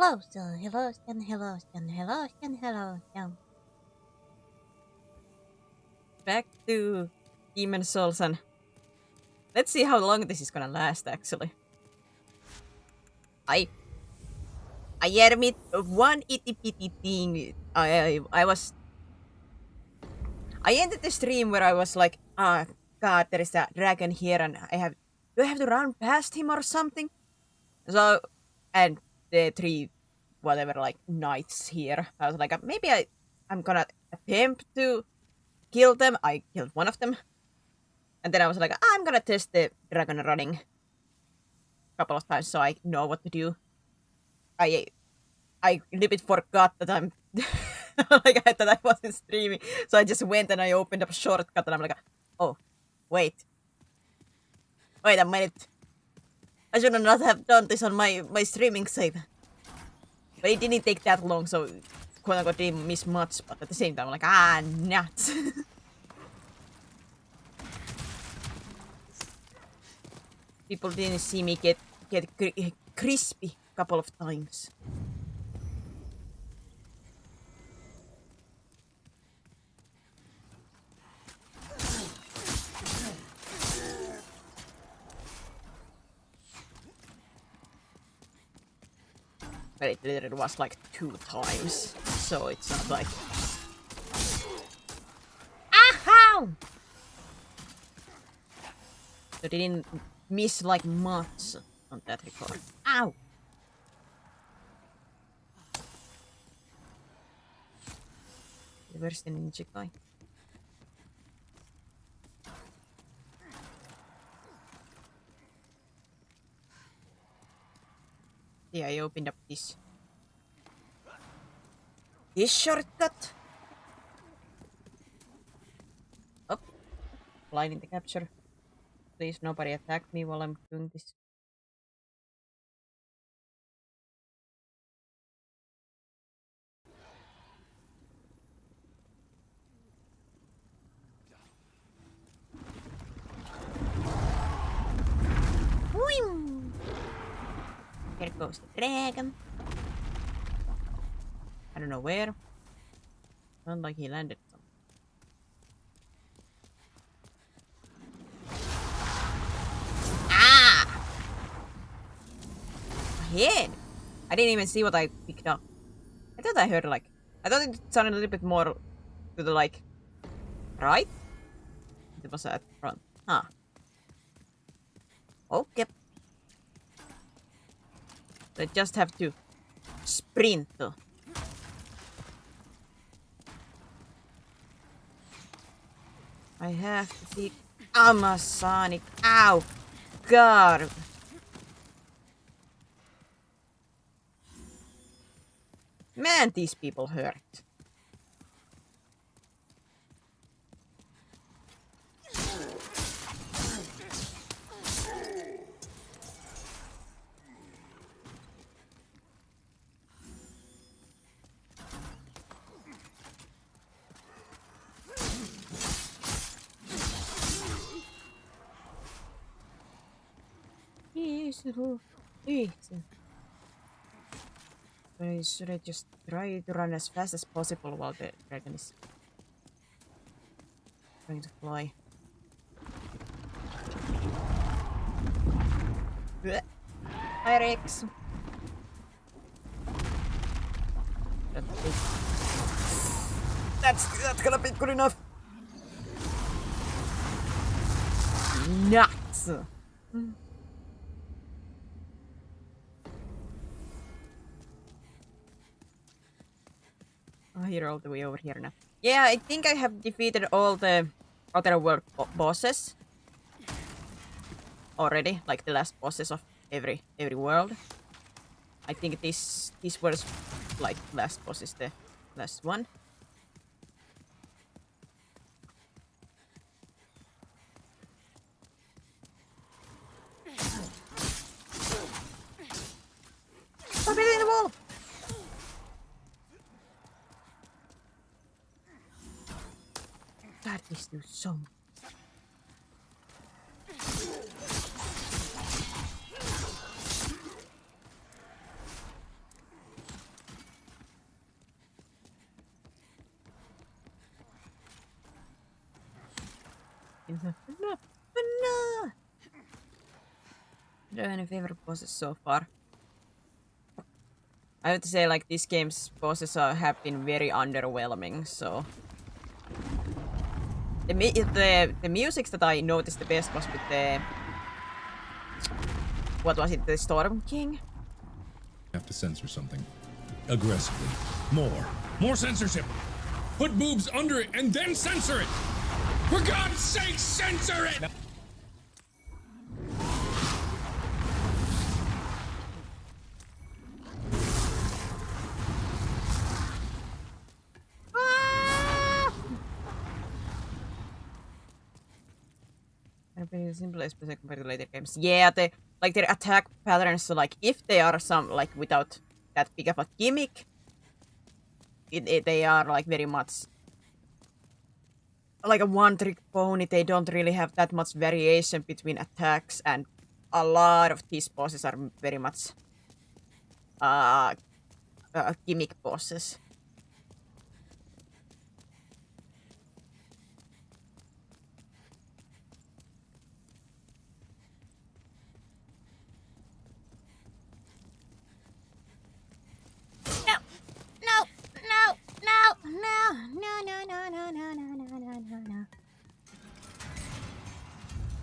hello, so hello, and hello, and hello, and hello, and Back to Demon Souls, and let's see how long this is gonna last. Actually, I I admit one itty bitty thing. I ended the stream where I was like, ah, God, there is a dragon here, and do I have to run past him or something? So, and the three whatever like knights here, I was like, maybe I'm gonna attempt to kill them. I killed one of them. And then I was like, I'm gonna test the dragon running a couple of times so I know what to do. I a little bit forgot that I'm that I wasn't streaming. So I just went and I opened up a shortcut and I'm like, oh, wait. Wait a minute. I should not have done this on my streaming save. But it didn't take that long, so quote unquote didn't miss much, but at the same time I'm like, nuts. People didn't see me get crispy a couple of times. But it literally was like 2 times, so it's not like... Ow! So they didn't miss like much on that record. Ow! Where's the ninja guy? Yeah, I opened up this shortcut. Up. Line in the capture. Please nobody attack me while I'm doing this. Here goes the dragon. I don't know where. Sounds like he landed somewhere. Ah! A head! I didn't even see what I picked up. I thought I heard like... I thought it sounded a little bit more to the like... Right? It was at front. Huh. Okay. So I just have to sprint. I have to be Amazonic. Ow! God! Man, these people hurt. Should I just try to run as fast as possible while the dragon is trying to fly? Hi Rex! That's gonna be good enough! Nuts! Oh, you're all the way over here now. Yeah, I think I have defeated all the other world bosses already, like the last bosses of every world. I think this was like last boss is the last one. Stop hitting the wall! God, this do so much. No. No. Do you have any favorite bosses so far? I have to say, like, this game's bosses have been very underwhelming, so... The music that I noticed the best was with the... What was it? The Storm King? Have to censor something. Aggressively. More. More censorship! Put boobs under it and then censor it! For God's sake, censor it! Pretty simple, especially compared to later games. Yeah, like their attack patterns. So like, if they are some like without that big of a gimmick, they are like very much like a one-trick pony. They don't really have that much variation between attacks, and a lot of these bosses are very much gimmick bosses. No.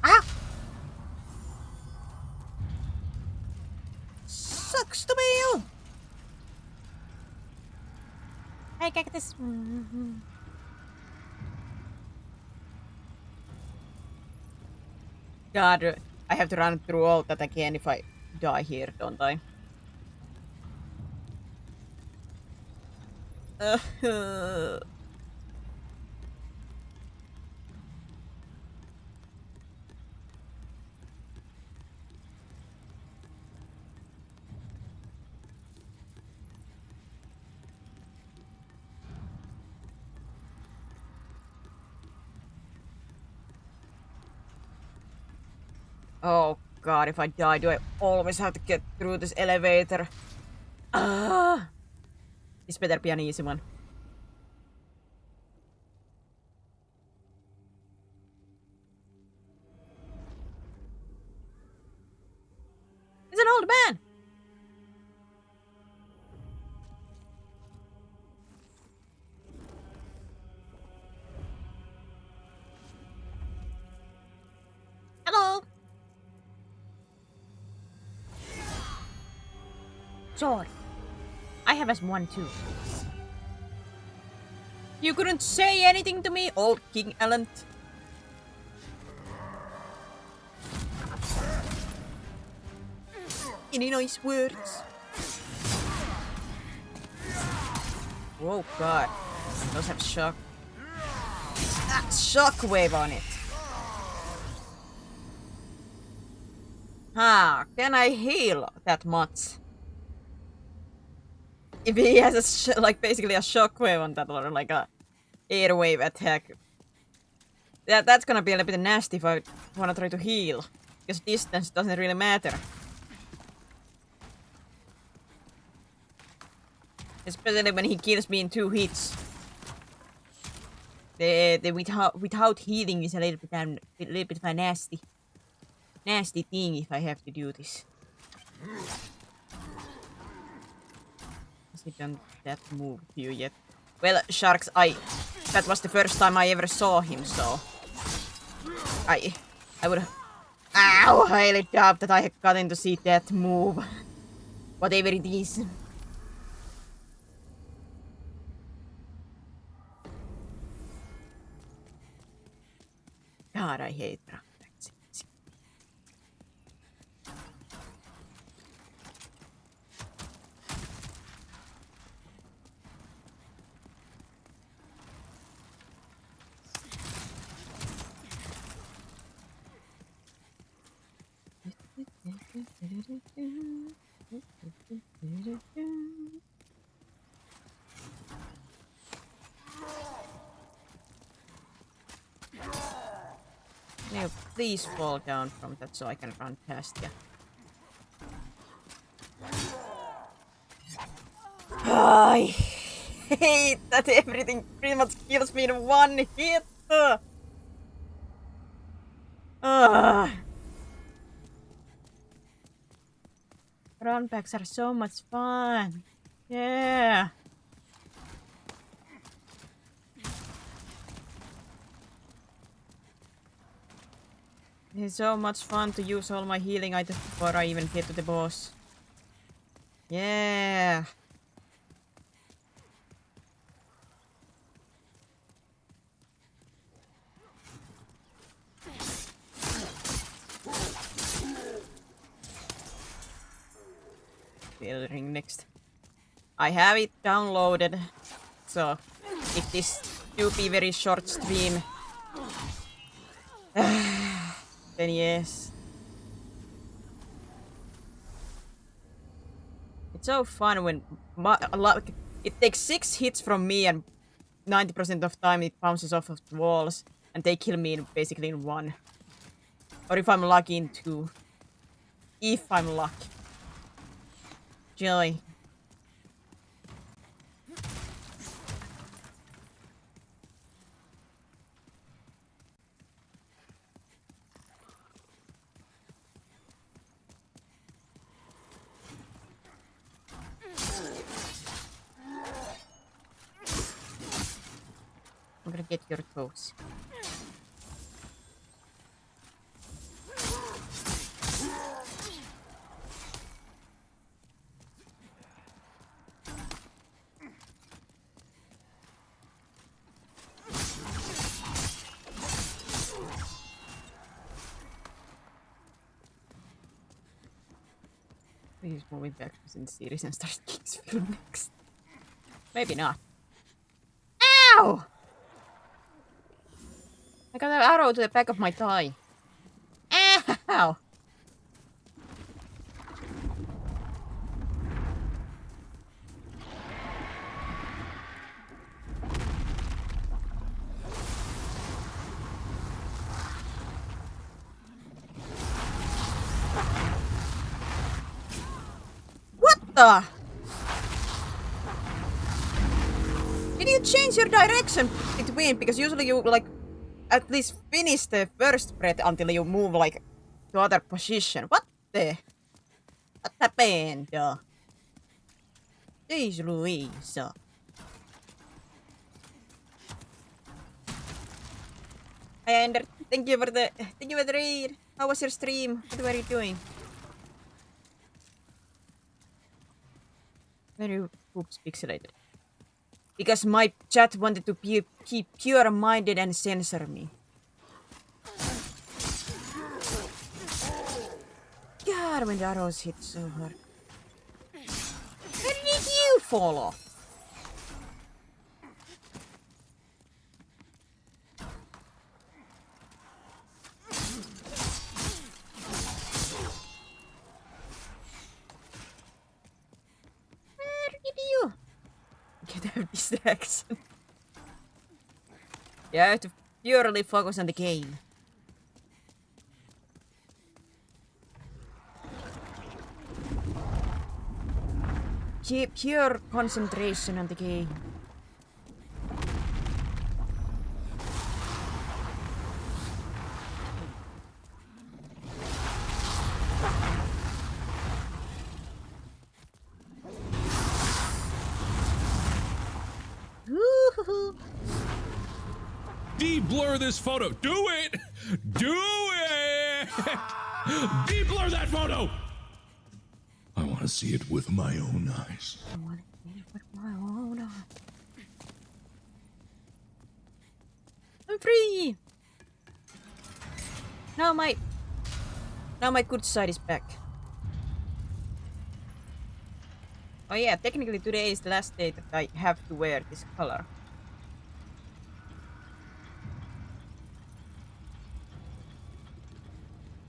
Ah! Sucks to be you! Hi, Cactus. God, I have to run through all that again if I die here, don't I? Oh God, if I die, do I always have to get through this elevator? Ah! This better be an easy one. It's an old man! Hello. Sword. I have as one too. You couldn't say anything to me, old King Allen. Any nice words? Oh God. Those have shock. Shockwave on it. Can I heal that much? If he has a like basically a shockwave on that, or like a airwave attack, that's gonna be a little bit nasty if I wanna try to heal, because distance doesn't really matter. Especially when he kills me in 2 hits. The without healing is a little bit of a nasty thing if I have to do this. Has he done that move to you yet? Well, Sharks, that was the first time I ever saw him, so I would highly doubt that I had gotten to see that move. Whatever it is. God, I hate drunk vaccines. Now, please fall down from that so I can run past you. I hate that everything pretty much kills me in 1 hit. Ugh. Run backs are so much fun. Yeah. It's so much fun to use all my healing items before I even get to the boss. Yeah. Ring next. I have it downloaded, so if this do be very short stream, then yes. It's so fun when it takes 6 hits from me and 90% of time it bounces off of the walls and they kill me basically in 1. Or if I'm lucky in 2. If I'm lucky. Joy. I'm gonna get your toes. He's moving back in the series and start Kingsfield next. Maybe not. Ow! I got an arrow to the back of my thigh. Ow! What the? Did you change your direction between? Because usually you like at least finish the first breath until you move like to other position. What the? What happened? Jeez Louise. Hi Ender, thank you for the raid. How was your stream? What were you doing? Very oops pixelated. Because my chat wanted to keep pure-minded and censor me. God, when the arrows hit so hard. Where did you fall off? Where did you get a distraction? Yeah, I have to purely focus on the game. Pure concentration on the game. De-blur this photo. Do it! Do it! De-blur that photo! I want to see it with my own eyes. I want to see it with my own eyes. I'm free! Now my good side is back. Oh yeah, technically today is the last day that I have to wear this color.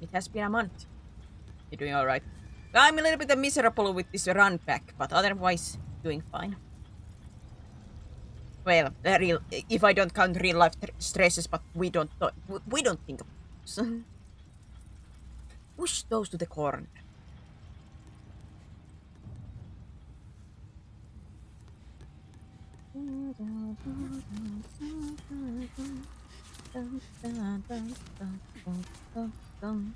It has been a month. You're doing alright. I'm a little bit miserable with this run back, but otherwise doing fine. Well, if I don't count real life stresses, but we don't think of those. Push those to the corner. Dun, dun, dun, dun, dun, dun, dun.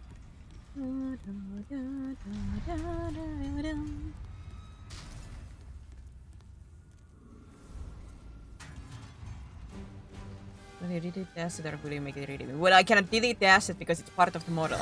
Du, du, du, du, du, du, du. Will you delete the asset or will you make it redeemable? Well, I cannot delete the asset because it's part of the model.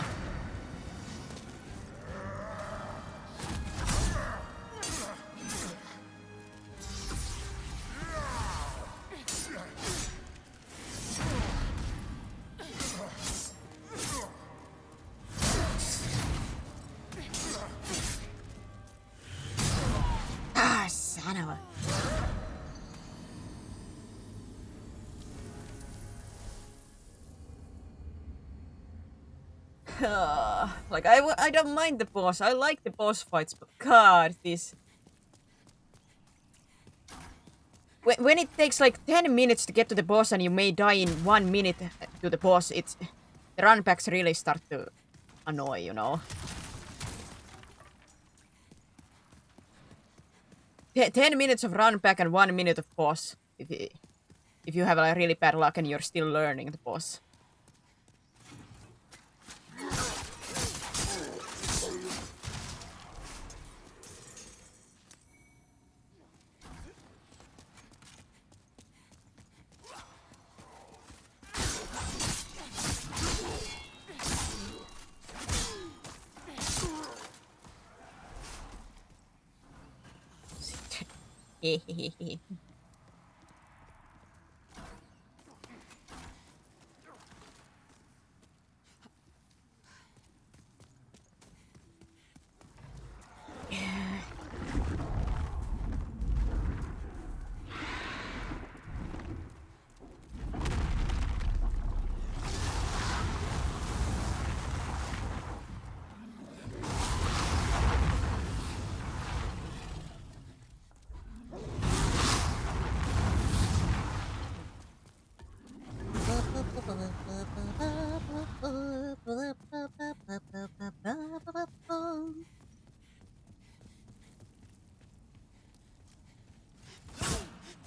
Ah, son of a... Like, I don't mind the boss. I like the boss fights, but god, this... When it takes like 10 minutes to get to the boss and you may die in 1 minute to the boss, it's... The runbacks really start to annoy, you know? 10 minutes of run back and 1 minute of boss. If you have like really bad luck and you're still learning the boss. Hehehehe.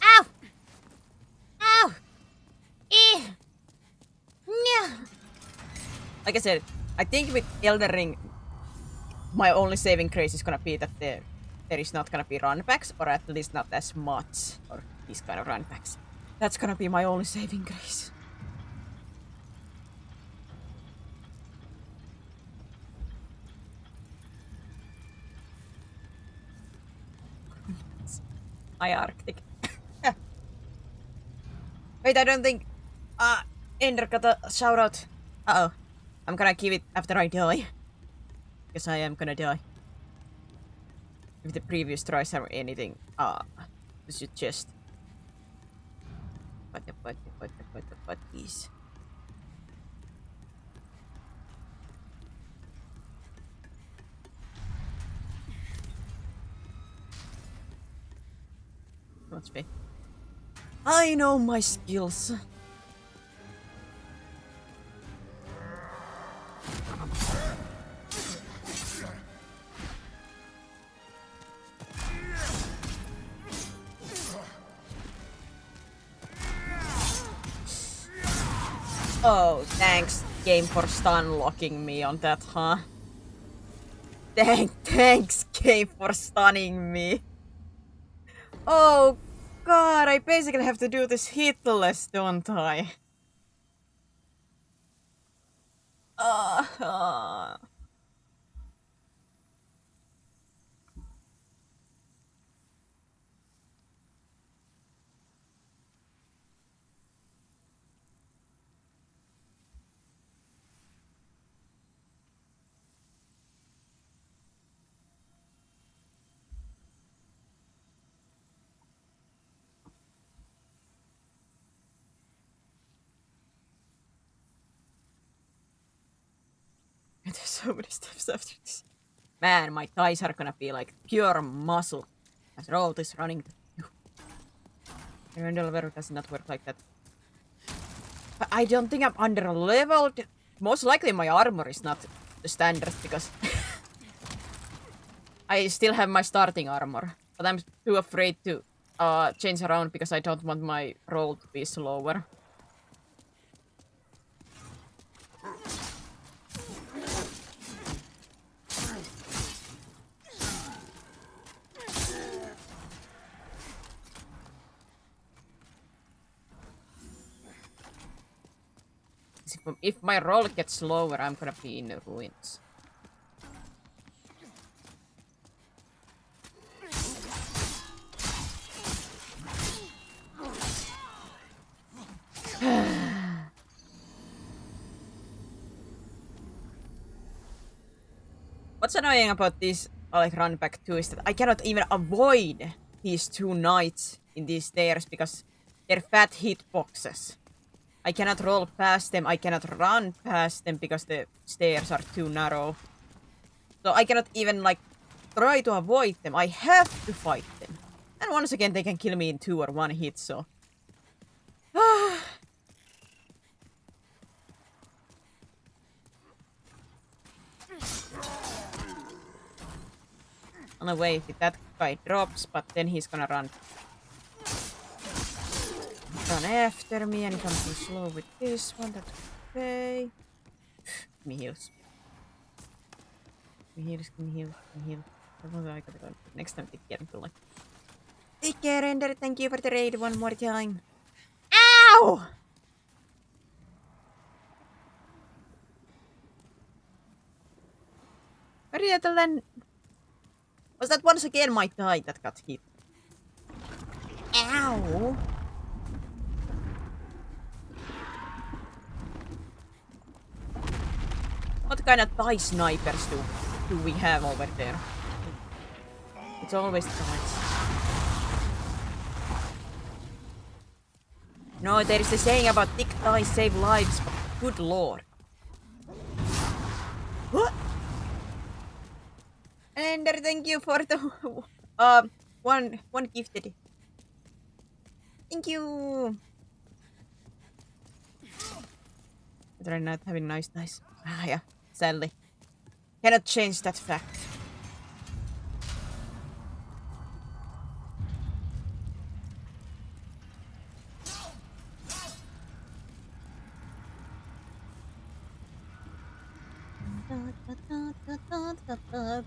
Ow! Ow! No! Like I said, I think with Elden Ring, my only saving grace is gonna be that there is not gonna be runbacks, or at least not as much, or these kind of runbacks. That's gonna be my only saving grace. Hi, Arctic. Wait, I don't think... Ender got a shout out. Uh-oh. I'm gonna give it after I die. Because I am gonna die. If the previous tries have anything, to suggest. What is? Must be. I know my skills. Oh, thanks, game, for stun locking me on that, huh? Thanks, game, for stunning me. Oh, God, I basically have to do this hitless, don't I? There's so many steps after this. Man, my thighs are gonna be like pure muscle as road is running. Randall Vero does not work like that. But I don't think I'm under leveled. Most likely my armor is not the standard because I still have my starting armor. But I'm too afraid to change around because I don't want my roll to be slower. because if my roll gets slower, I'm gonna be in the ruins. What's annoying about this like run back 2 is that I cannot even avoid these two knights in these stairs because they're fat hitboxes. I cannot roll past them, I cannot run past them because the stairs are too narrow. So I cannot even like try to avoid them, I have to fight them. And once again they can kill me in 2 or 1 hit, so... On the way, if that guy drops, but then he's gonna run after me, and if I'm too slow with this one, that's okay. Give me heals. Give me heals, give me heals, give me heals. I gotta go. Next time, take care, like. Take care, Ender. Thank you for the raid one more time. Ow! Rietelen. Was that once again my die that got hit? Ow! What kind of TIE snipers do we have over there? It's always TIEs. No, there is a saying about thick TIEs save lives, but good lord. What? And thank you for the one gifted. Thank you. But I'm not having nice dice. Ah, yeah. Sadly. Cannot change that fact.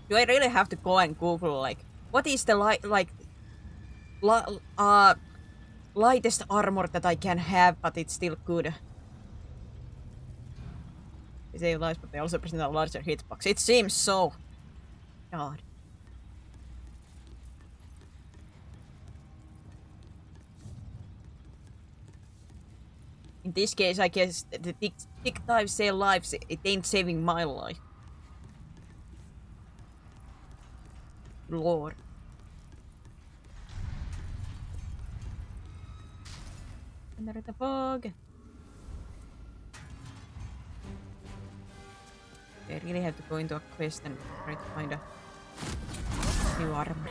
Do I really have to go and Google, like, what is the lightest armor that I can have, but it's still good? They save lives, but they also present a larger hitbox. It seems so. God. In this case, I guess the thick dive save lives, it ain't saving my life. Lord. Under the fog. I really have to go into a quest and try to find a new armor.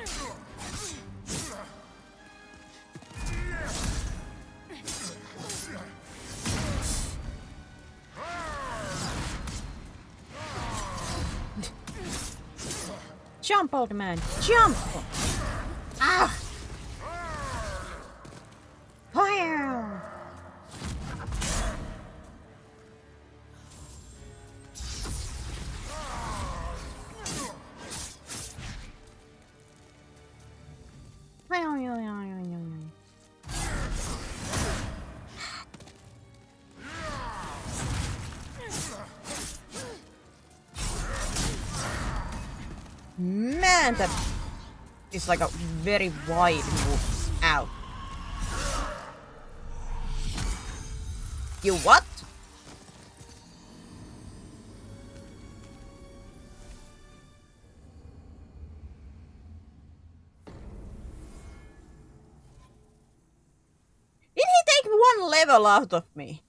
Jump, old man! Jump! Ah! Fire! Man, that is like a very wide move. Ow. You what? Did he take 1 level out of me?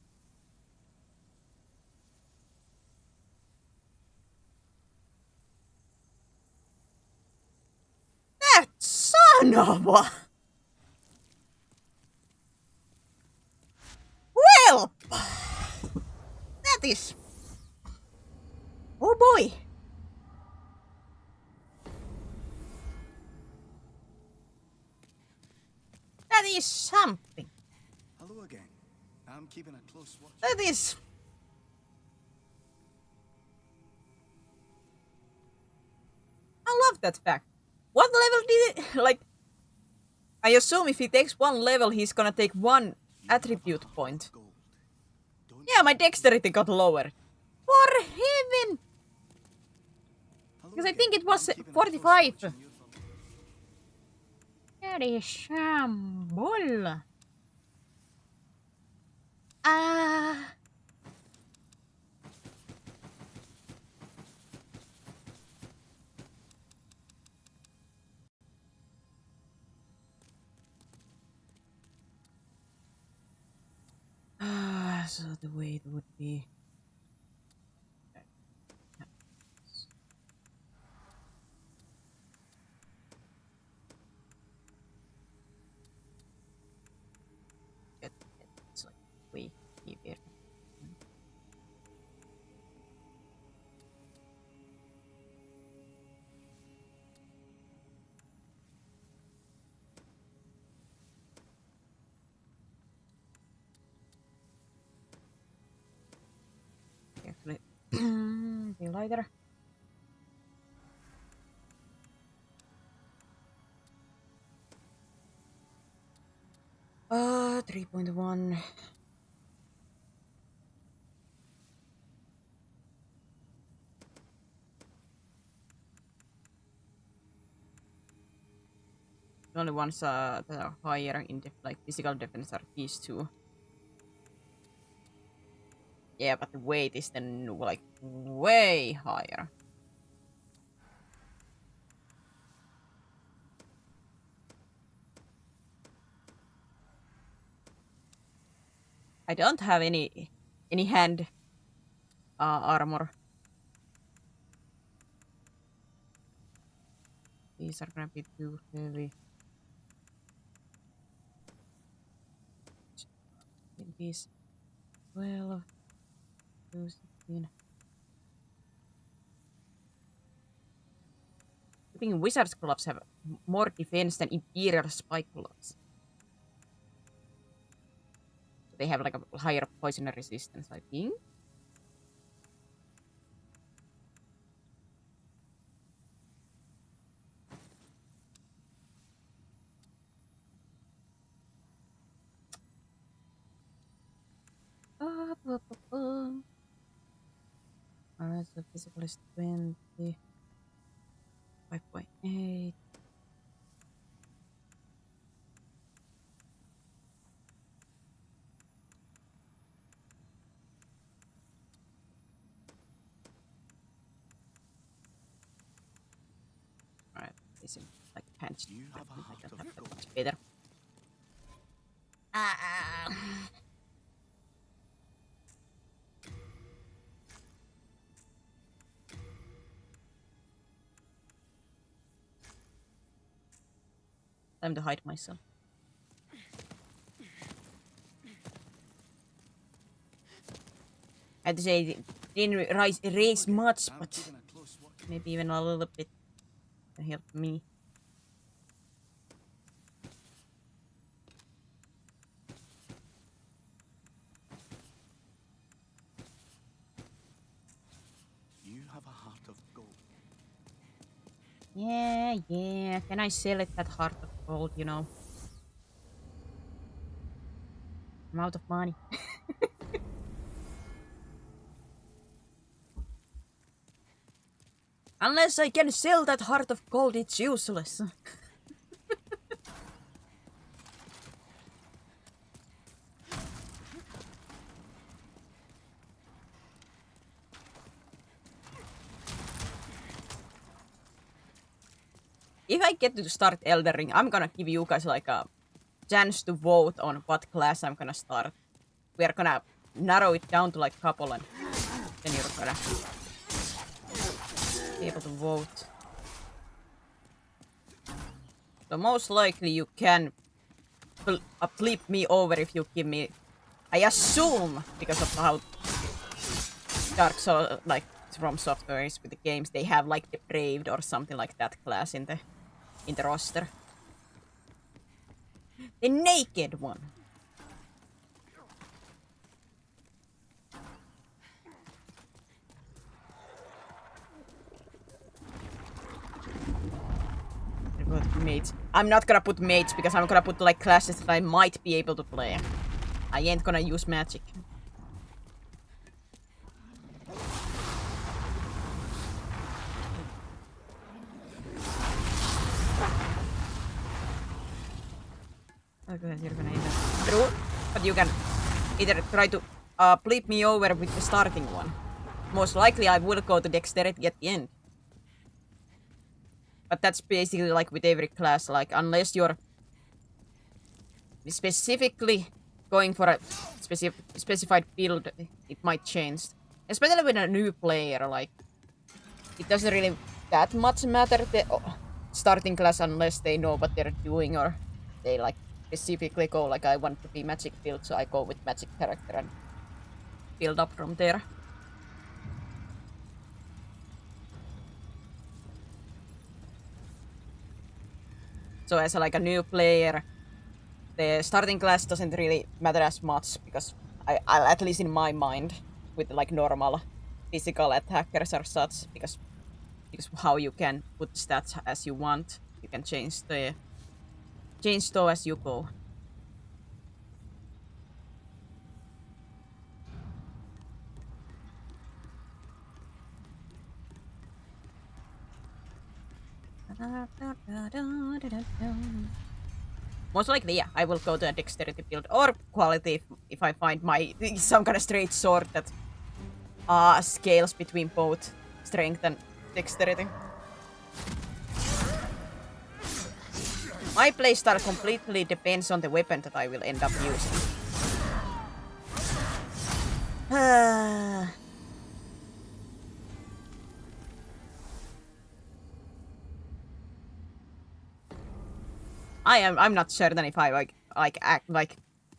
That son of a... Well, that is... Oh boy. That is something. Hello again. I'm keeping a close watch. That is... I love that fact. What level did it... Like... I assume if he takes 1 level, he's gonna take 1 attribute point. Gold. Don't Yeah, my dexterity got lower. For heaven! Hello Because I again. think it was I'm keeping a close 45. watch on your phone. That is shambol. Ah. So the way it would be. It's like way here. Carefully. Be lighter. Uh, 3.1. The only ones that are higher in like physical defense are these two. Yeah, but the weight is then like way higher. I don't have any hand armor. These are gonna be too heavy. These 12, 16. I think wizard's gloves have more defense than imperial spike gloves. They have like a higher poison resistance, I think. Alright, so physical is 20. 5.8. Alright, this is like pants. You have a I heart don't of have that gold. much better. Time to hide myself. I had to say it didn't raise much, I'm but keeping a close watch. maybe even a little bit to help me. You have a heart of gold. Yeah. Can I sell it that heart of gold, you know? I'm out of money. Unless I can sell that heart of gold, it's useless. If I get to start Elden Ring, I'm gonna give you guys like a chance to vote on what class I'm gonna start. We are gonna narrow it down to like a couple and then you're gonna be able to vote. So most likely you can flip me over if you give me, I assume, because of how Dark Souls, like From Software is with the games, they have like Depraved or something like that class in the roster. The naked one. Mates. I'm not gonna put mates because I'm gonna put like classes that I might be able to play. I ain't gonna use magic. Okay, you're gonna end up through, but you can either try to bleep me over with the starting one. Most likely I will go to dexterity at the end. But that's basically like with every class, like unless you're specifically going for a specified build, it might change. Especially with a new player, like it doesn't really that much matter the starting class unless they know what they're doing or they like specifically go like I want to be magic build, so I go with magic character and build up from there. So as like a new player, the starting class doesn't really matter as much because I at least in my mind with like normal physical attackers or such, because how you can put stats as you want, you can change those as you go. Most likely, yeah, I will go to a dexterity build or quality if I find my some kind of straight sword that scales between both strength and dexterity. My playstyle completely depends on the weapon that I will end up using. I'm not certain if I act like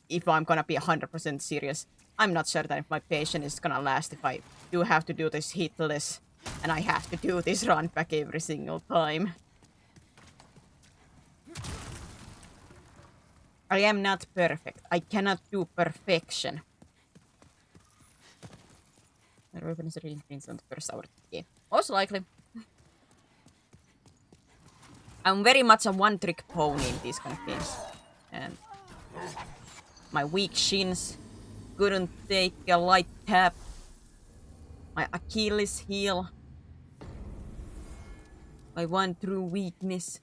if I'm gonna be 100% serious. I'm not certain if my patience is gonna last if I do have to do this hitless and I have to do this run back every single time. I am not perfect. I cannot do perfection. My weapon is really on the first hour. Yeah, most likely. I'm very much a one-trick pony in these kind of games. And my weak shins couldn't take a light tap. My Achilles heel. My one true weakness.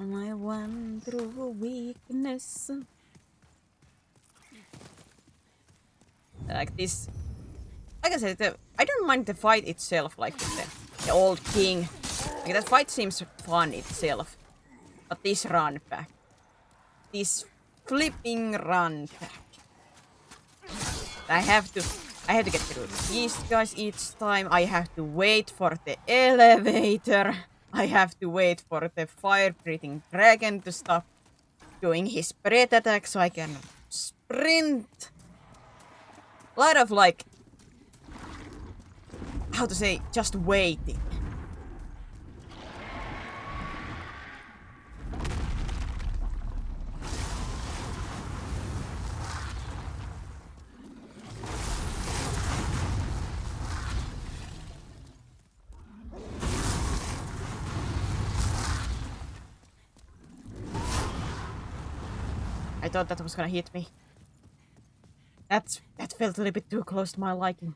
My one true weakness. Like this. Like I said, I don't mind the fight itself, like with the old king. Like that fight seems fun itself. But this run back. This flipping run back. I have to get through these guys each time. I have to wait for the elevator. I have to wait for the fire-breathing dragon to stop doing his breath attack so I can sprint. A lot of like, how to say, just waiting. I thought that was gonna hit me. That felt a little bit too close to my liking.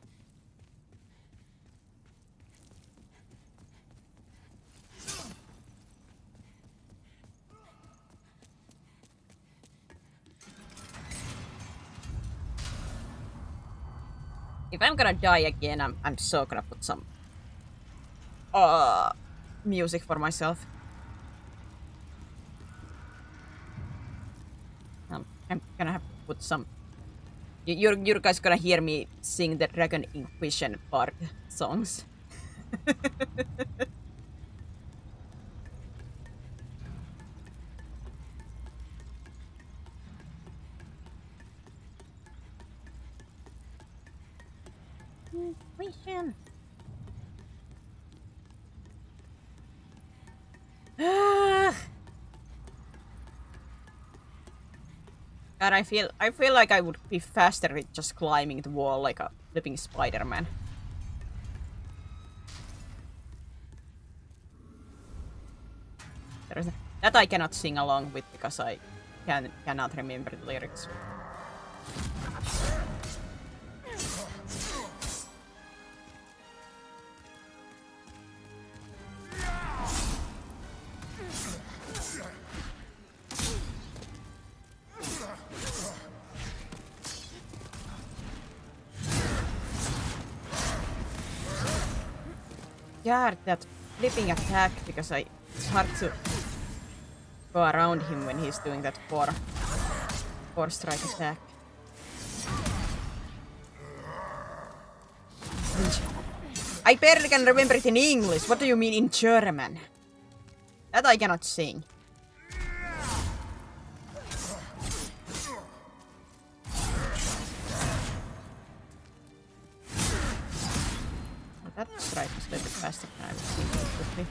If I'm gonna die again, I'm so gonna put some music for myself. I'm gonna have to put some. You're guys gonna hear me sing the Dragon Inquisition part songs. Inquisition. And I feel like I would be faster with just climbing the wall like a flipping Spider-Man. That I cannot sing along with because I cannot remember the lyrics. scared that flipping attack because it's hard to go around him when he's doing that four strike attack. I barely can remember it in English. What do you mean in German? That I cannot sing. That strike was a little bit faster than I was thinking it would be.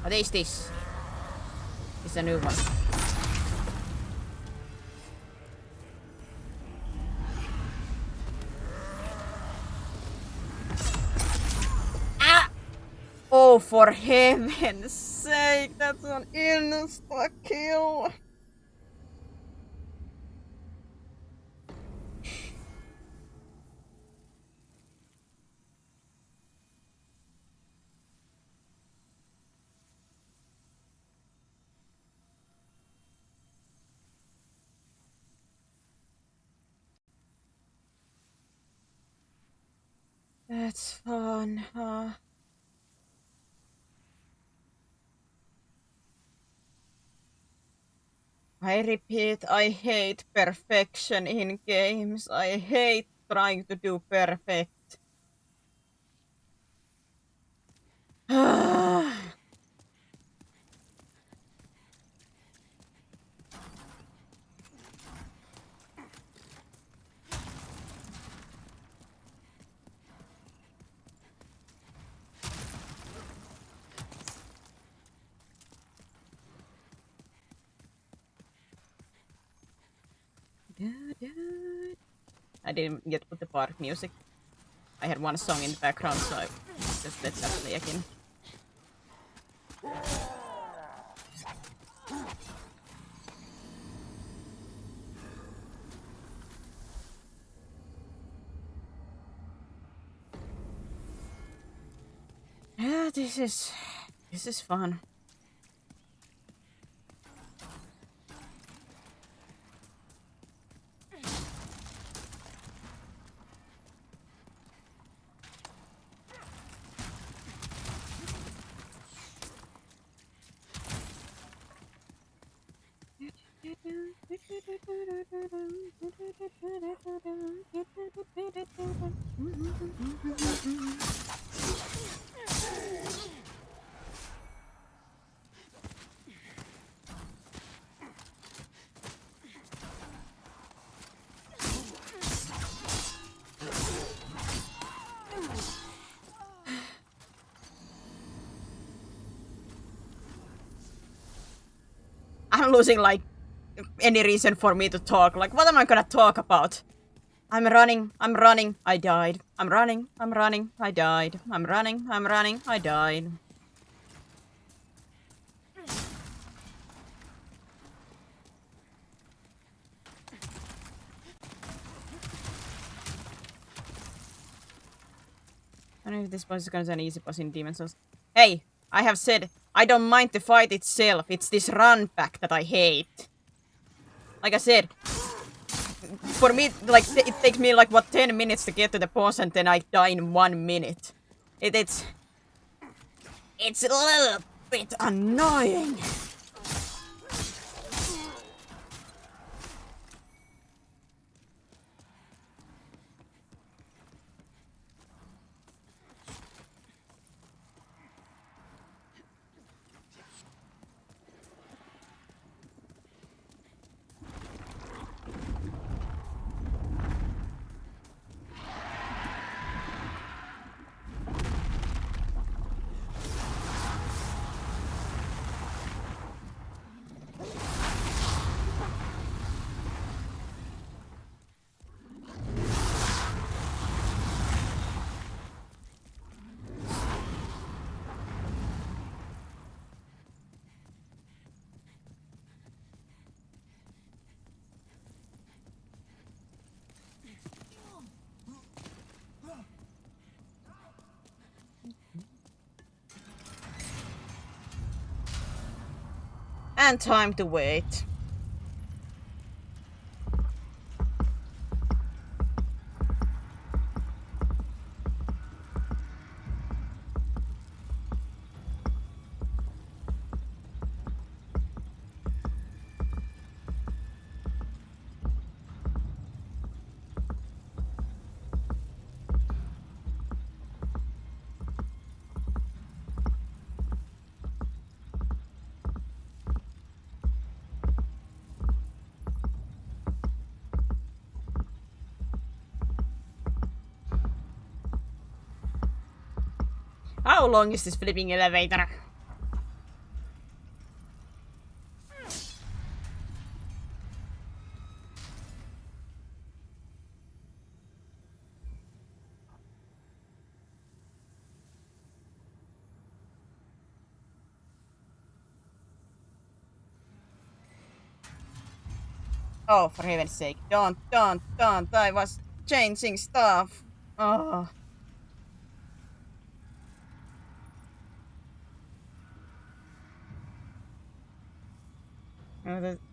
What is this? It's a new one. Ah! Oh, for heaven's sake, that's an insta-kill! That's fun, huh? I repeat, I hate perfection in games. I hate trying to do perfect. I didn't yet put the part music. I had one song in the background, so I just let that play again. Yeah, this is fun. I'm losing like any reason for me to talk. Like, what am I gonna talk about? I'm running, I died. I'm running, I died. I'm running, I died. I don't know if this boss is gonna be an easy boss in Demon's Souls. Hey, I have said I don't mind the fight itself. It's this run back that I hate. Like I said, for me, like it takes me like what 10 minutes to get to the boss, and then I die in 1 minute. It's a little bit annoying. And time to wait. How long is this flipping elevator? Oh, for heaven's sake. Don't. I was changing stuff. Oh.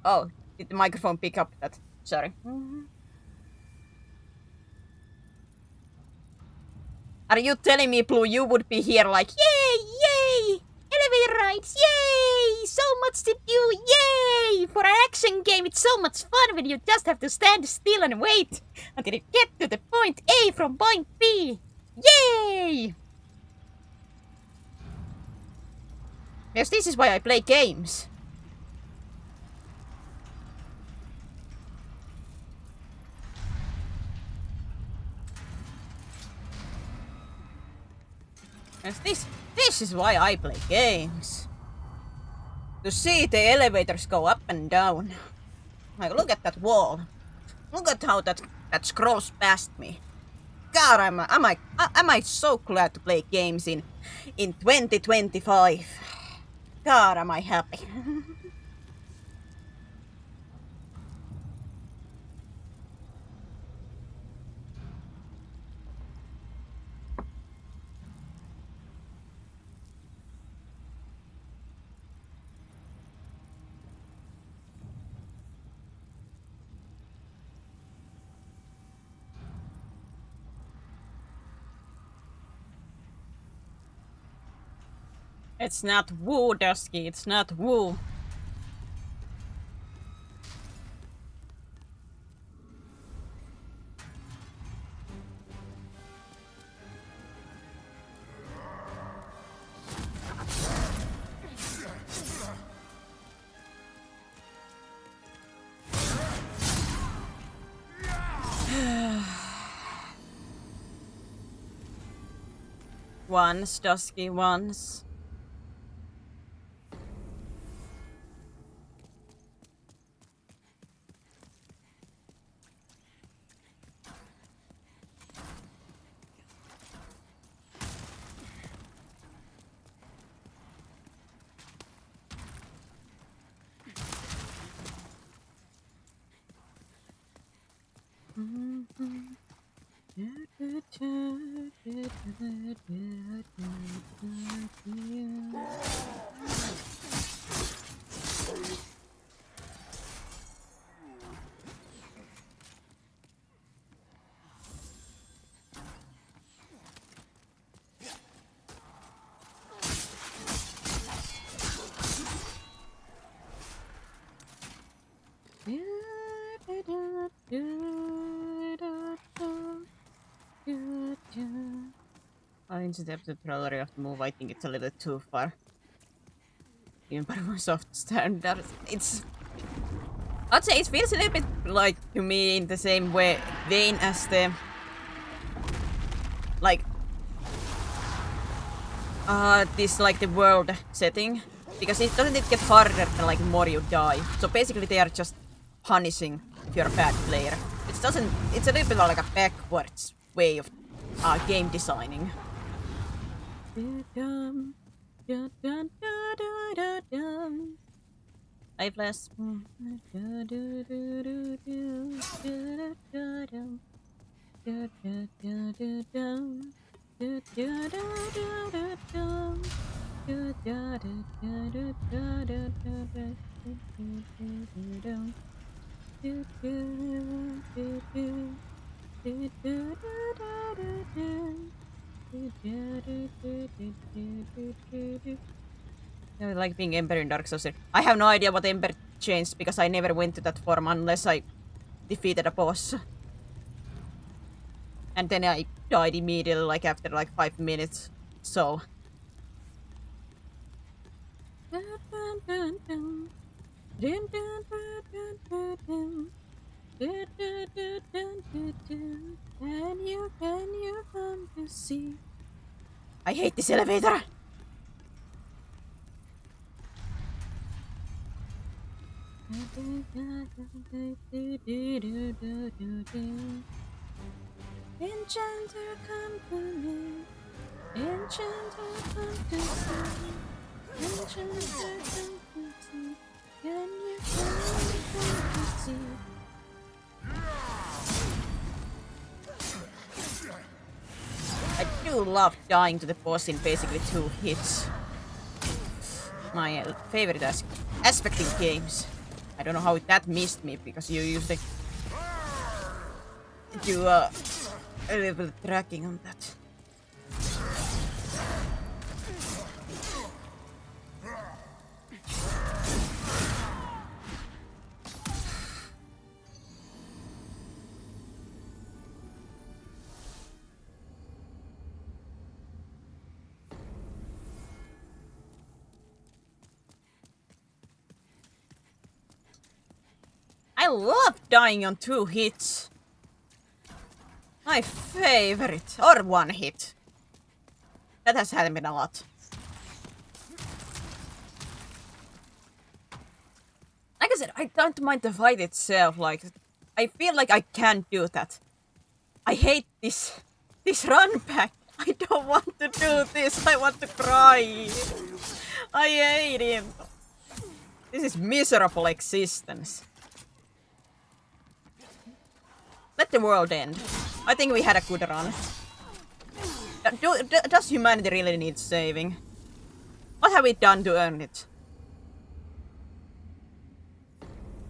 Oh, did the microphone pick up that? Sorry. Are you telling me, Blue, you would be here like, yay! Elevator rides, yay! So much to do, yay! For an action game, it's so much fun when you just have to stand still and wait until you get to the point A from point B. Yay! Yes, this is why I play games. Yes, this is why I play games. To see the elevators go up and down. Like, look at that wall. Look at how that scrolls past me. God, am I so glad to play games in 2025. God, am I happy. It's not woo, Dusky. It's not woo. Once, Dusky, once. Into the trailer of the move, I think it's a little too far. Even by Microsoft standards. I'd say it feels a little bit like to me in the same vein as the this like the world setting. Because it get harder the like more you die. So basically they are just punishing if you're a bad player. It's a little bit like a backwards way of game designing. Lifeless. I like being Ember in Dark Souls. I have no idea what Ember changed because I never went to that form unless I defeated a boss. And then I died immediately, like after like 5 minutes. So. Can you come to see? I hate this elevator. Enchanter, come to me. Enchanter, come to see. Enchanter, come to see. Can you come to see? I do love dying to the boss in basically 2 hits. My favorite aspect in games. I don't know how that missed me because you usually do a little tracking on that. I love dying on 2 hits. My favorite. Or 1 hit. That has happened a lot. Like I said, I don't mind the fight itself. Like, I feel like I can't do that. I hate this run back. I don't want to do this. I want to cry. I hate him. This is miserable existence. Let the world end. I think we had a good run. Does humanity really need saving? What have we done to earn it?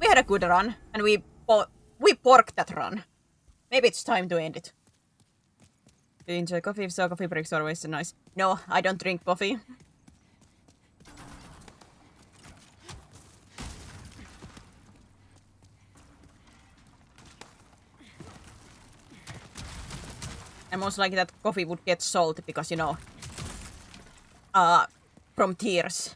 We had a good run, and we porked that run. Maybe it's time to end it. Do you enjoy coffee? If so, coffee breaks are always so nice. No, I don't drink coffee. And most likely that coffee would get salty because, you know, from tears.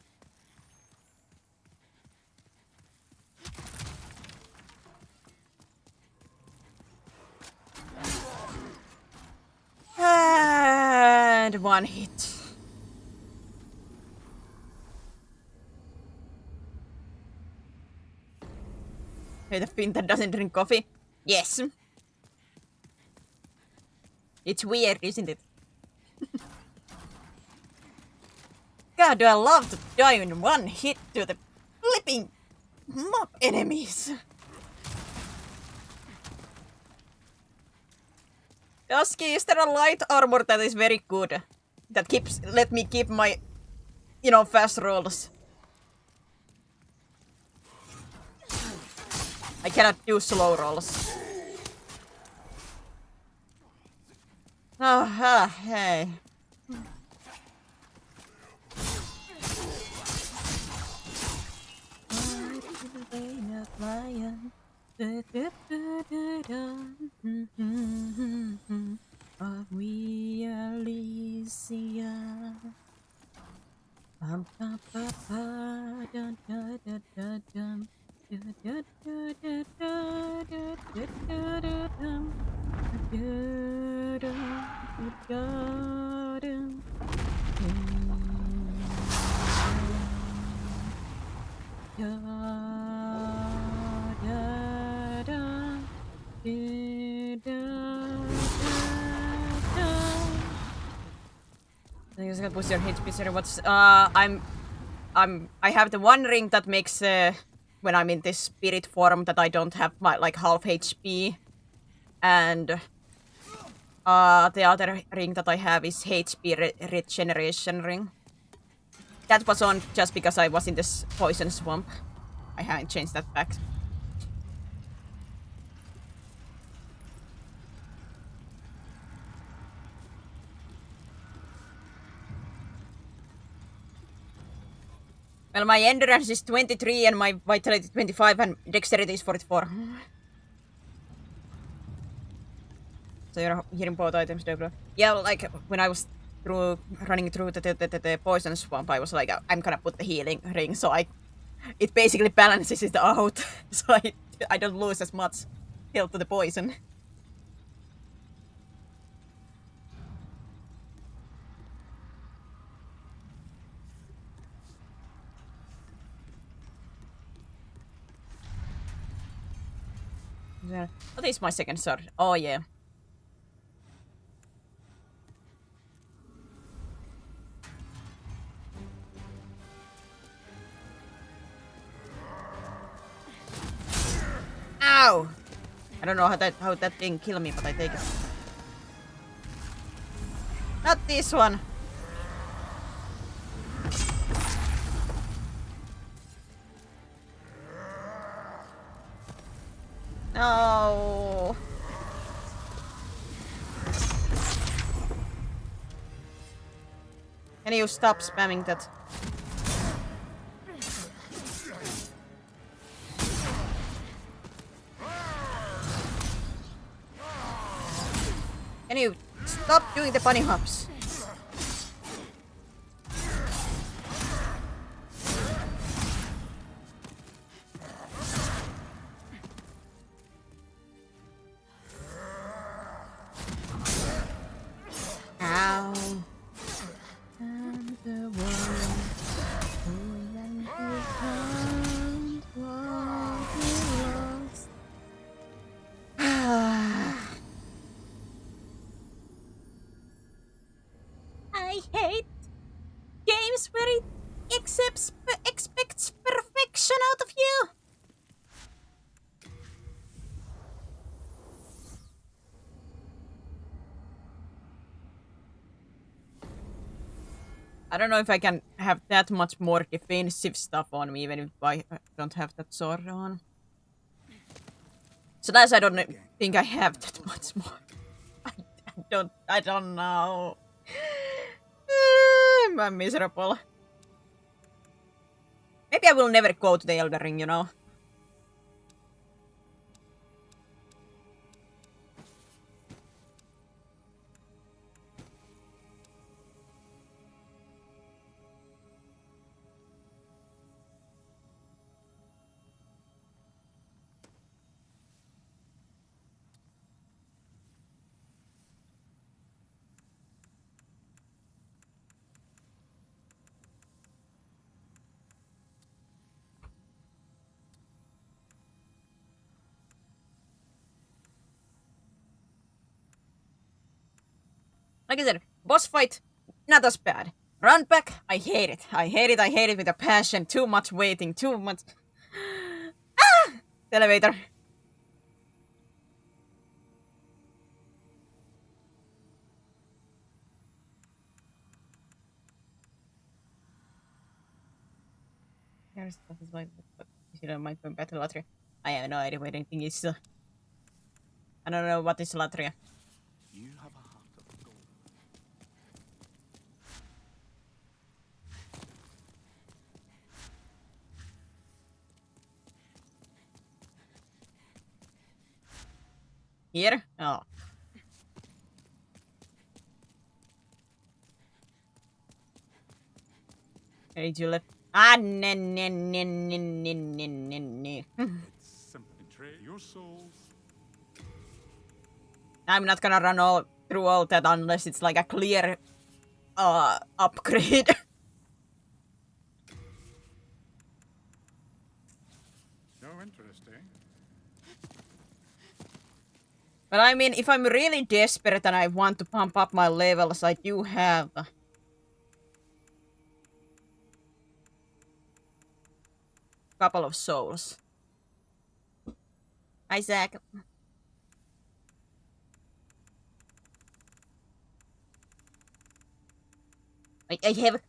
And 1 hit. Hey, the Finn that doesn't drink coffee? Yes. It's weird, isn't it? God, do I love to die in 1 hit to the flipping mob enemies. Dusky, is there a light armor that is very good? That let me keep my, you know, fast rolls. I cannot do slow rolls. Oh, hey. Of we Alicia. Bum, bum, bum, bum, dun, dun, dun, dun, dun. Dun, dun, dun, dun, dun, dun, dun, dun, dun, dun. Dun, dun, dun, dun, I just gotta boost your HP. Sorry, what's I have the 1 ring that makes when I'm in this spirit form that I don't have my like half HP, and the other ring that I have is HP regeneration ring. That was on just because I was in this poison swamp. I haven't changed that back. Well, my endurance is 23 and my vitality 25 and dexterity is 44. So you're hearing both items, Debra. Yeah, like when I was running through the poison swamp, I was like, I'm gonna put the healing ring, so it basically balances it out, so I don't lose as much health to the poison. What is my second sword? Oh yeah. Ow! I don't know how that thing killed me, but I take it. Not this one. No. Can you stop spamming that? Can you stop doing the bunny hops? Ow. I'm the one who can't what he lost. I hate games where it expects perfection out of you. I don't know if I can have that much more defensive stuff on me, even if I don't have that sword on. So that's I don't think I have that much more. I don't know. I'm miserable. Maybe I will never go to the Elden Ring, you know. Like I said, boss fight, not as bad. Run back, I hate it. I hate it with a passion. Too much waiting, too much. Ah! The elevator. Here's stuff is like, you know, my battle Latria. I have no idea what anything is. I don't know what is Latria. You have a heart of gold. Here? Oh. Hey, Julep. Ah, ne. Simply trade your souls. I'm not gonna run through all that unless it's like a clear upgrade. No interest, eh? But I mean, if I'm really desperate and I want to pump up my levels, I do have a couple of souls. Isaac. I have a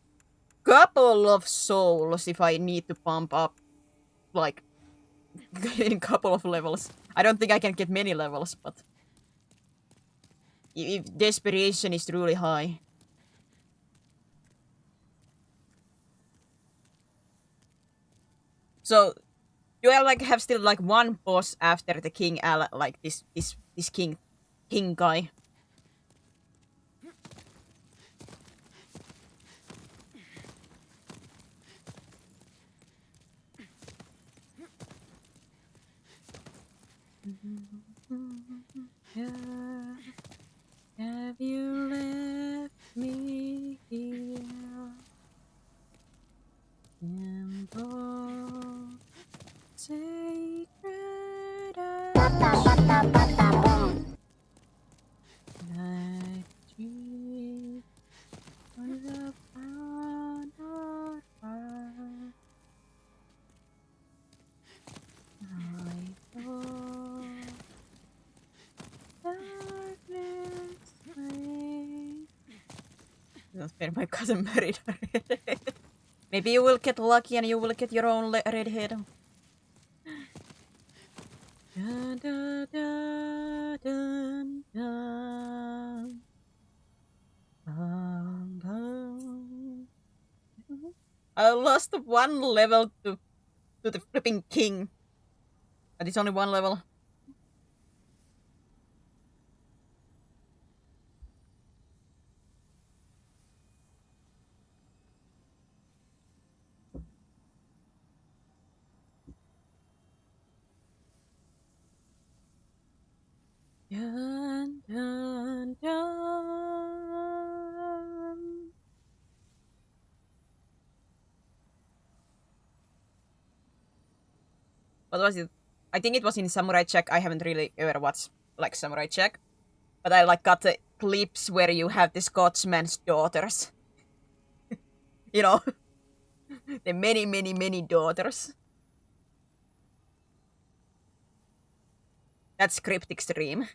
couple of souls if I need to pump up, like, in a couple of levels. I don't think I can get many levels, but if desperation is truly high. So, do I like have still like one boss after the king, like this king guy? Have you left me here? In both sacred Don't spare my cousin married a redhead. Maybe you will get lucky and you will get your own redhead. Da, da, da, dun, dun. Bum, bum. I lost one level to the flipping king. But it's only one level. Dun, dun, dun. What was it? I think it was in Samurai Jack. I haven't really ever watched like Samurai Jack, but I like got the clips where you have the Scotsman's daughters. You know, the many daughters. That's cryptic stream.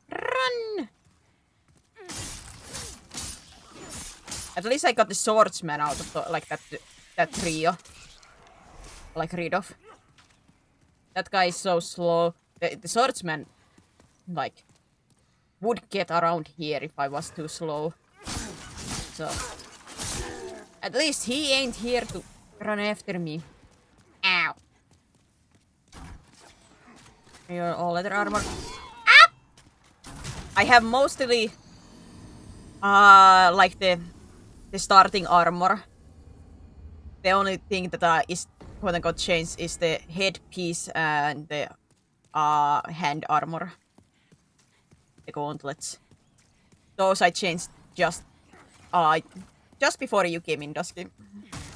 Run! At least I got the swordsman out of like that trio. Like rid of. That guy is so slow. The swordsman, like, would get around here if I was too slow. So, at least he ain't here to run after me. Ow. Your all leather armor. Ah! I have mostly, like the starting armor. The only thing that is quote-unquote changed is the headpiece and the hand armor. The gauntlets. Those I changed just before you came in, Dusky.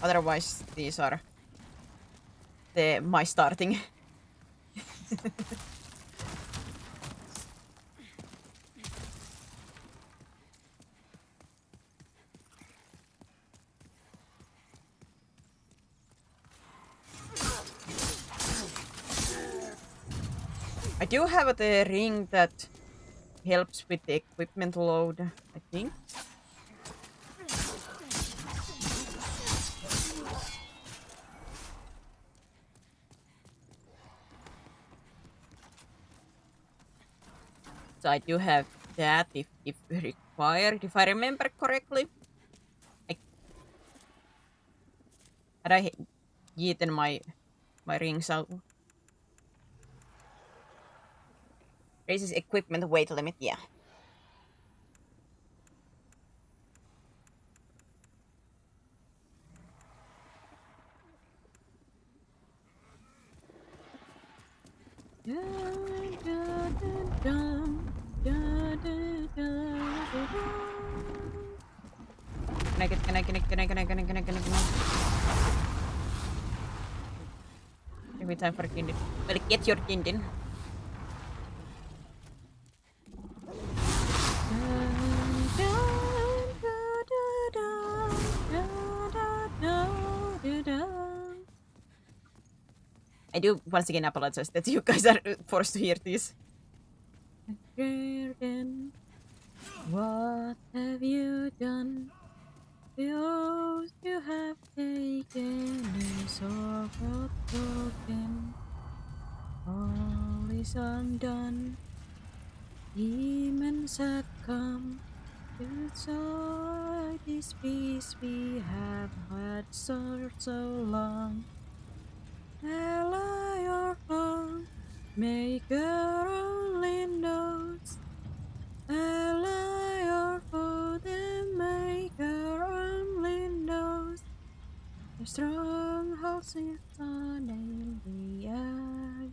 Otherwise, these are my starting. I do have the ring that helps with the equipment load, I think. So I do have that if required, if I remember correctly. Had I eaten my rings out? Raises equipment weight limit, yeah. Can I? Every time for Kindin. Well, get your Kindin. I do once again apologize that you guys are forced to hear this. What have you done? The oath you have taken is all broken. All is undone. Demons have come Inside this peace we have had so long. Ally or foe, maker only knows. Ally or foe, the maker only knows. The strongholds is on in the eye.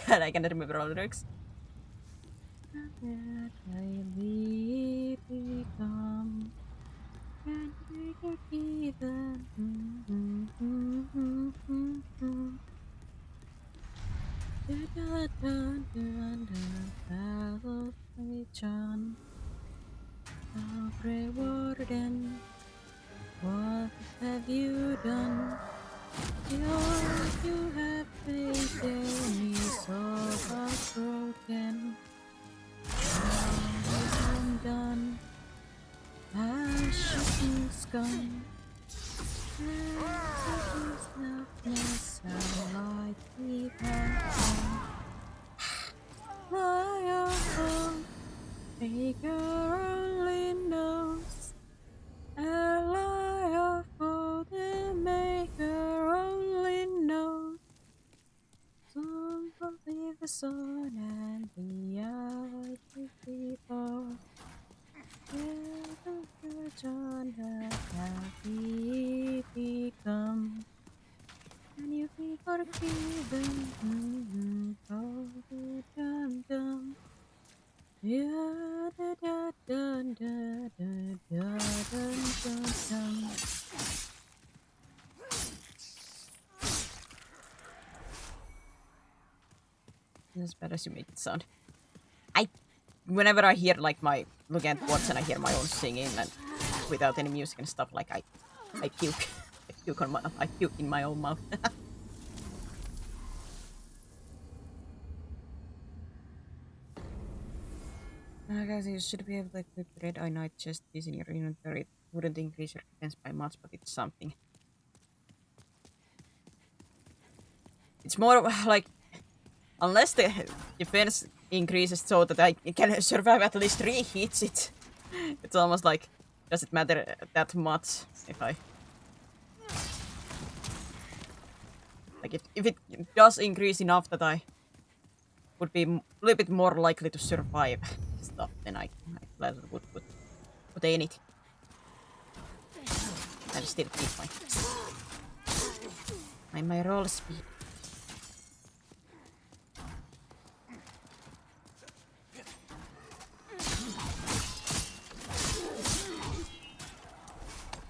God, I cannot remember all the lyrics. I we become and we get even. Salvation of rewarding. What have you done? Lord, you have made me so heartbroken. I'm done. Ashes and scum. Ashes darkness, I keep on. Fire from maker only knows. Ally or foe, the maker only knows. Some believe the sun and the earth is people. John happy become. And you be forgiven. Oh, dum dum. Yeah, da da da da da da dum dum dum. As bad as you make it sound. Whenever I hear like my looking at words and I hear my own singing and without any music and stuff, like I puke. I puke in my own mouth. Guys, you should be able to equip Red Eye Knight chest piece in your inventory. It wouldn't increase your defense by much, but it's something. It's more like, unless the defense increases so that I can survive at least 3 hits, it's almost like, does it matter that much if I... Like, if it does increase enough that I would be a little bit more likely to survive stuff, then I gladly would put anything. And still keep my roll speed.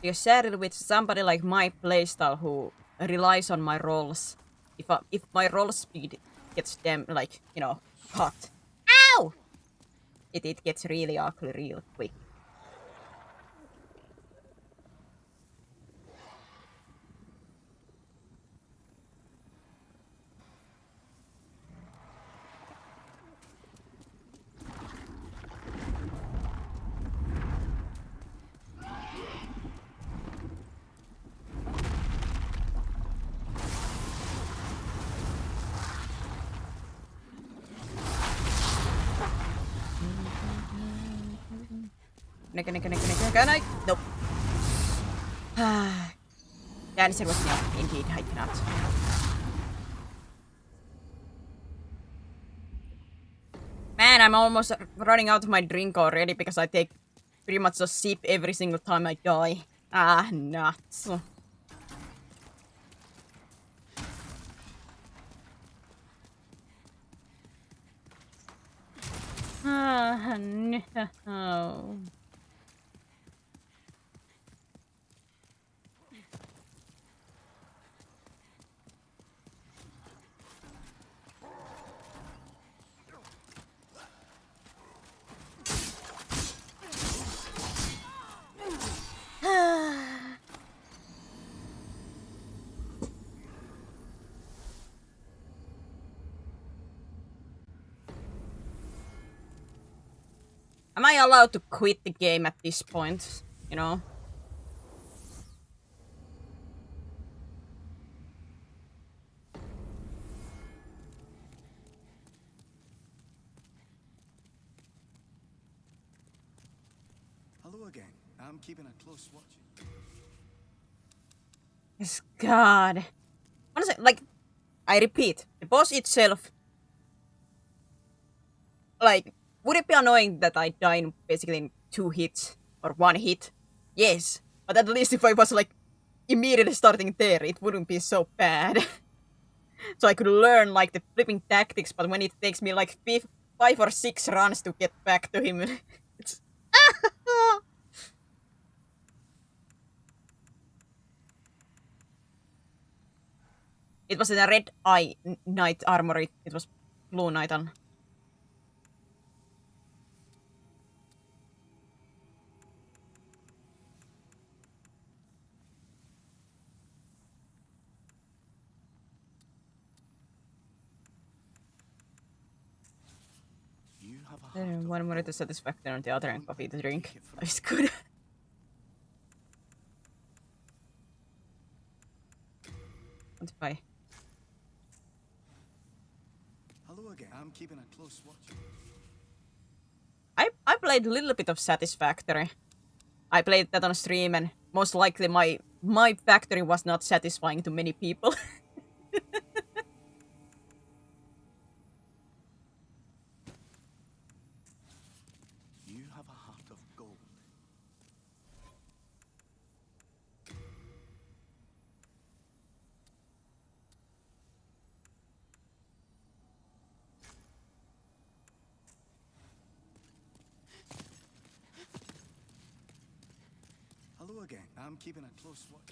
Because sadly with somebody like my playstyle who relies on my rolls, if my roll speed gets them like, you know, cut, ow! It gets really ugly real quick. Can I? Nope. The answer was no. Indeed, I cannot. Man, I'm almost running out of my drink already because I take pretty much a sip every single time I die. Ah, nuts. Ah, no. Am I allowed to quit the game at this point? You know? Hello again. I'm keeping a close watch. Yes, God. Honestly, like, I repeat, the boss itself. Like, would it be annoying that I die in basically in 2 hits or 1 hit? Yes, but at least if I was like immediately starting there, it wouldn't be so bad. So I could learn like the flipping tactics, but when it takes me like 5 or 6 runs to get back to him, it's. It was in a red eye knight armor. It was blue knight on. You have a heart of One more to satisfaction on the other and coffee to drink. It's good. What if I? Hello again. I'm keeping a close watch. I played a little bit of Satisfactory. I played that on stream, and most likely my factory was not satisfying to many people. You have a heart of gold. Hello again. I'm keeping a close watch.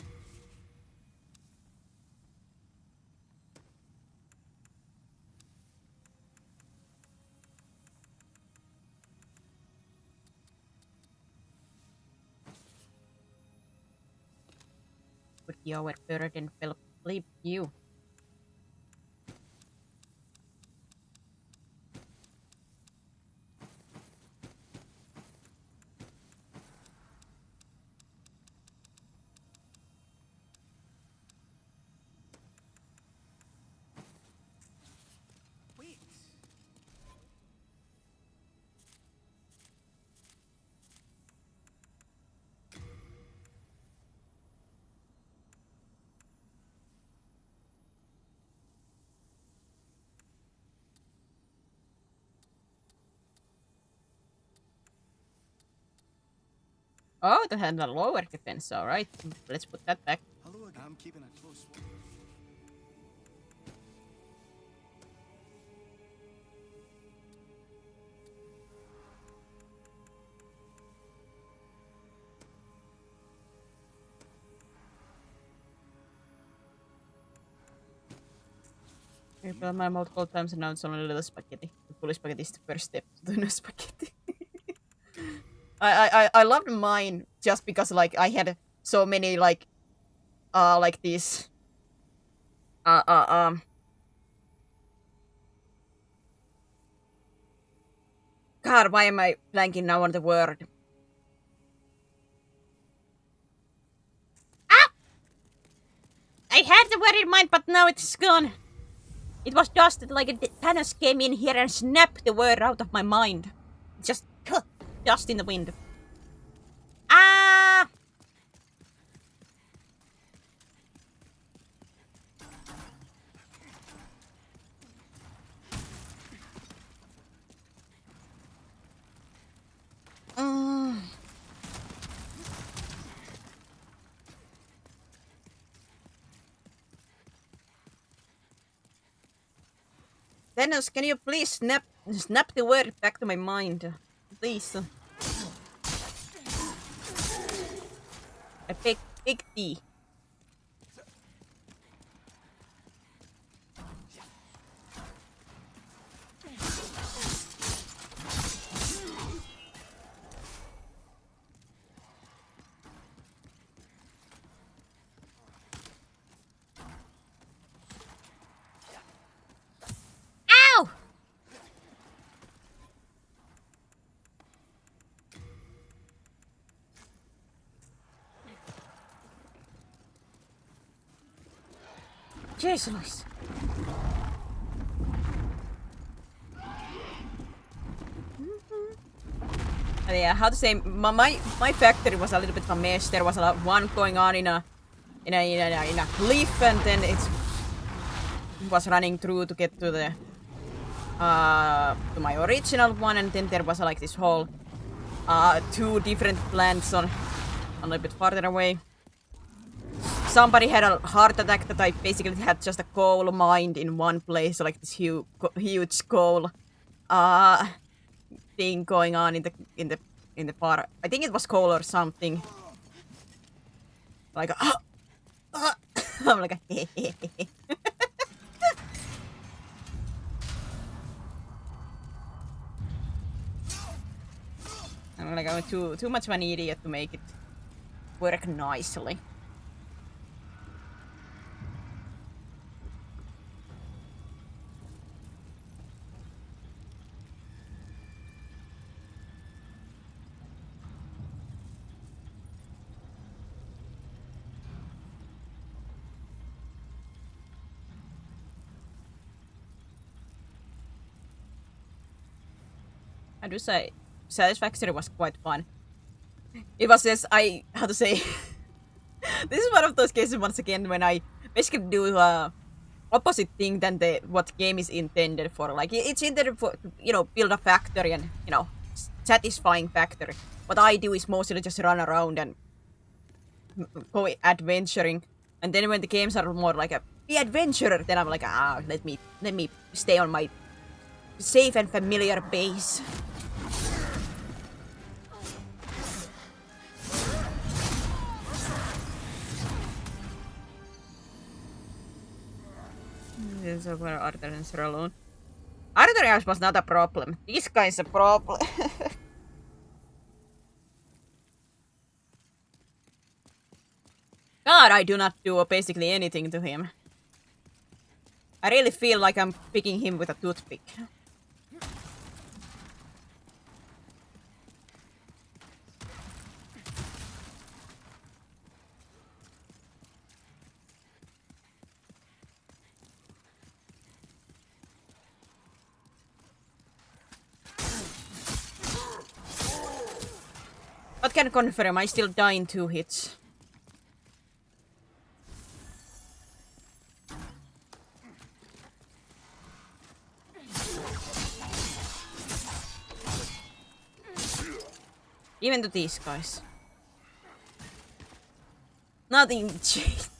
Would your burden will leave you? Wait. Oh, to handle lower defense. All right, let's put that back. Hello again. I'm keeping a close watch. Refill my multiple times and now it's only a little spaghetti. The fully spaghetti is the first step to the spaghetti. I loved mine just because like I had so many like these God, why am I blanking now on the word? Ah! I had the word in mind, but now it's gone. It was just like Thanos came in here and snapped the word out of my mind. Just dust in the wind. Ah! Thanos, can you please snap the word back to my mind? Please. A big D. Ow! Jesus. yeah, how to say, my factory was a little bit of a mess. There was one going on in a cliff, and then it was running through to get to the to my original one, and then there was like this whole 2 different plants on a little bit farther away. Somebody had a heart attack that I basically had just a coal mined in one place, like this huge coal thing going on in the far. I think it was coal or something. Like I'm like I'm like I'm too much of an idiot to make it work nicely. I do say Satisfactory was quite fun. It was just, how to say, this is one of those cases once again when I basically do opposite thing than what game is intended for. Like it's intended for, build a factory and, satisfying factory. What I do is mostly just run around and go adventuring. And then when the games are more like be adventurer, then I'm like, let me stay on my safe and familiar base. This is where Arthur and Sir alone. Arthur was not a problem. This guy is a problem. God, I do not do basically anything to him. I really feel like I'm picking him with a toothpick. But can confirm, I still die in 2 hits. Even to these guys. Nothing changed.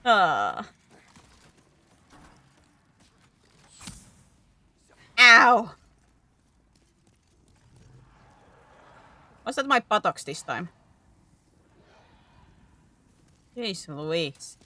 Ow! Was that my buttocks this time? Jeez Louise.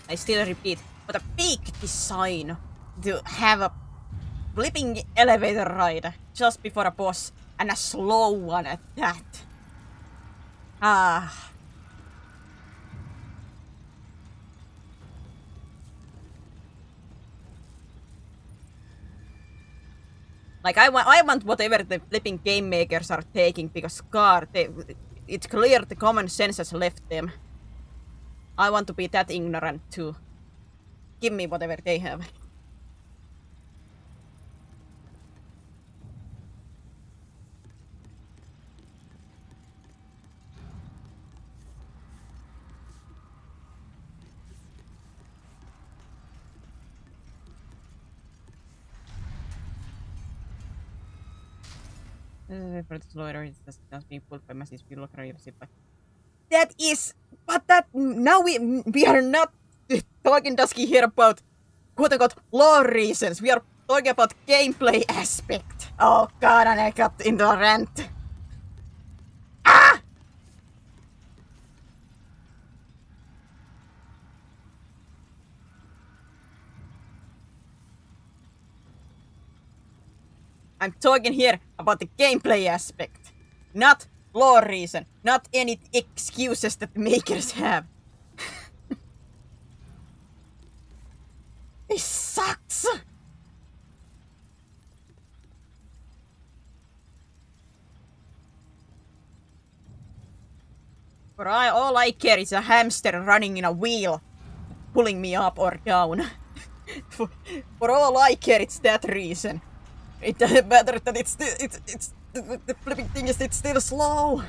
I still repeat, what a big design to have a flipping elevator ride just before a boss, and a slow one at that. Like I want whatever the flipping game makers are taking, because God, it's clear the common sense has left them. I want to be that ignorant too. Give me whatever they have. For this lawyer, it's just being pulled by massive bureaucracy. That is, but that now we are not talking, Dusky, here about quote-unquote law reasons. We are talking about gameplay aspect. Oh God, and I got into a rant. I'm talking here about the gameplay aspect. Not lore reason. Not any excuses that the makers have. This sucks! For all I care is a hamster running in a wheel, pulling me up or down. For all I care, it's that reason. It doesn't matter that it's the flipping thing is it's still slow.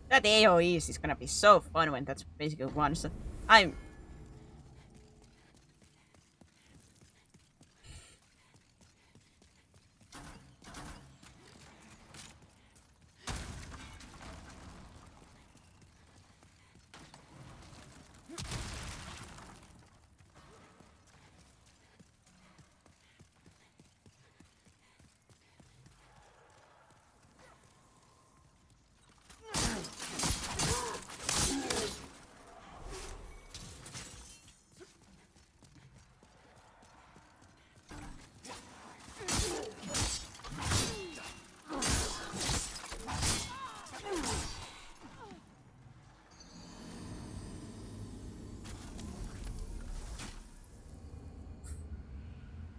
That AoE is gonna be so fun when that's basically one. So I'm.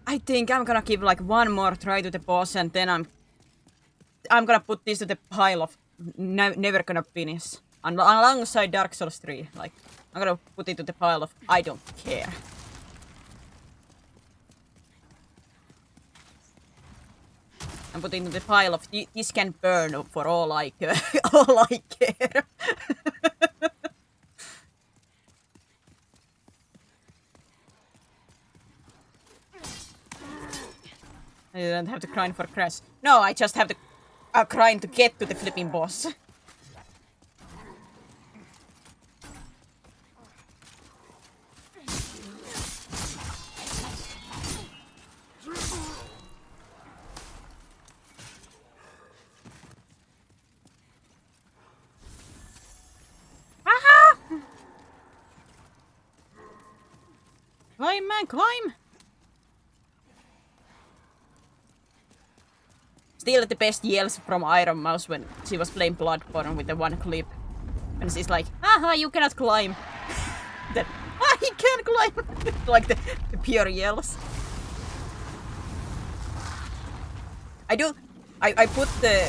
I think I'm gonna give like one more try to the boss and then I'm gonna put this to the pile of never gonna finish. Alongside Dark Souls 3. Like, I'm gonna put it to the pile of I don't care. I'm putting it to the pile of this can burn for all I care. All I care. I don't have to grind for crash. No, I just have to grind to get to the flipping boss. Aha! Climb, man, climb! Still the best yells from Iron Mouse when she was playing Bloodborne with the one clip. And she's like, haha, you cannot climb. Then, he can't climb. Like the pure yells. I put the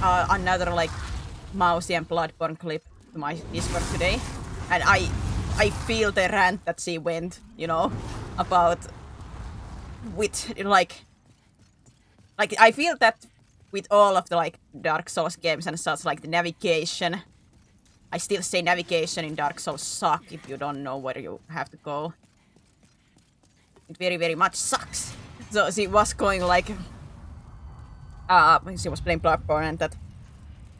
another like Mousy and Bloodborne clip to my Discord today. And I feel the rant that she went, you know, about with like I feel that with all of the like Dark Souls games and such, like the navigation, I still say navigation in Dark Souls suck if you don't know where you have to go. It very, very much sucks. So she was going like, she was playing Bloodborne and that,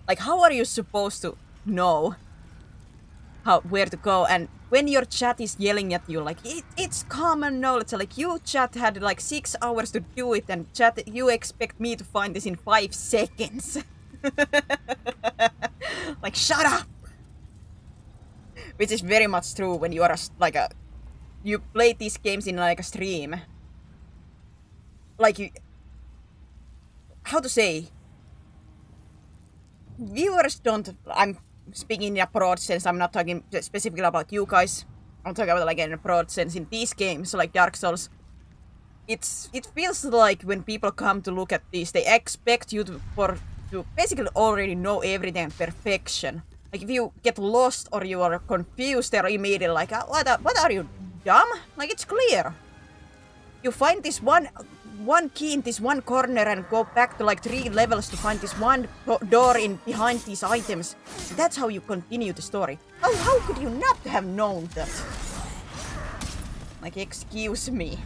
like, how are you supposed to know where to go? And when your chat is yelling at you, like, it's common knowledge, like, you chat had like 6 hours to do it, and chat, you expect me to find this in 5 seconds. Like, shut up! which is very much true when you are you play these games in like a stream. Like you, how to say? Viewers don't. I'm speaking in a broad sense. I'm not talking specifically about you guys. I'm talking about like in a broad sense in these games, like Dark Souls. It feels like when people come to look at these, they expect you to basically already know everything in perfection. Like if you get lost or you are confused, they're immediately like, "What are you, dumb? Like it's clear." You find this one key in this one corner and go back to like 3 levels to find this one door in behind these items. That's how you continue the story. How could you not have known that? Like, excuse me.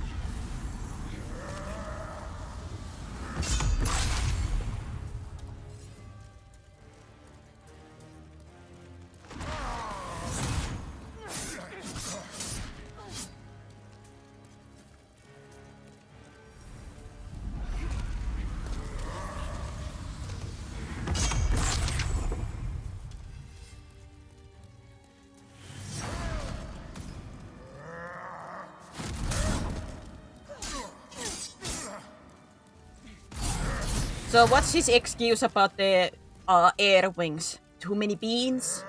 So what's his excuse about the air wings? Too many beans?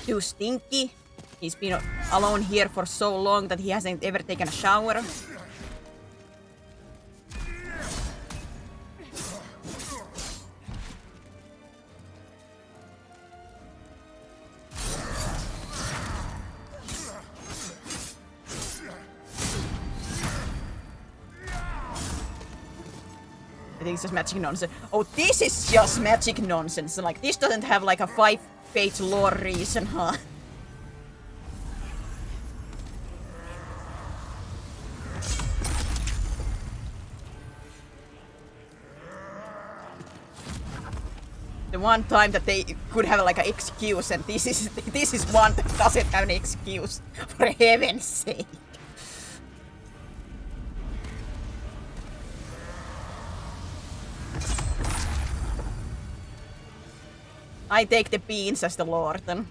Too stinky? He's been alone here for so long that he hasn't ever taken a shower. I think it's just magic nonsense. Oh, this is just magic nonsense. Like, this doesn't have like a 5-page lore reason, huh? The one time that they could have like an excuse, and this is one that doesn't have an excuse, for heaven's sake. I take the beans as the lord then.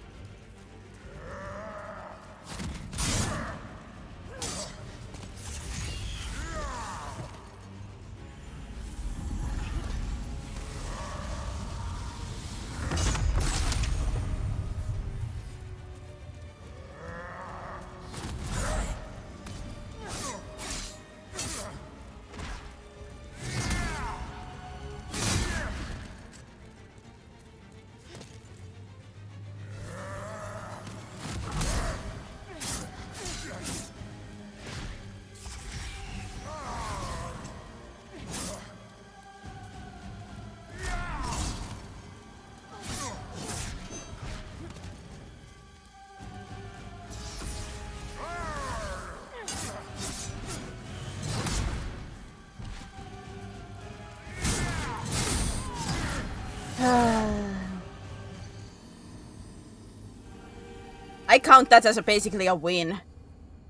I count that as basically a win.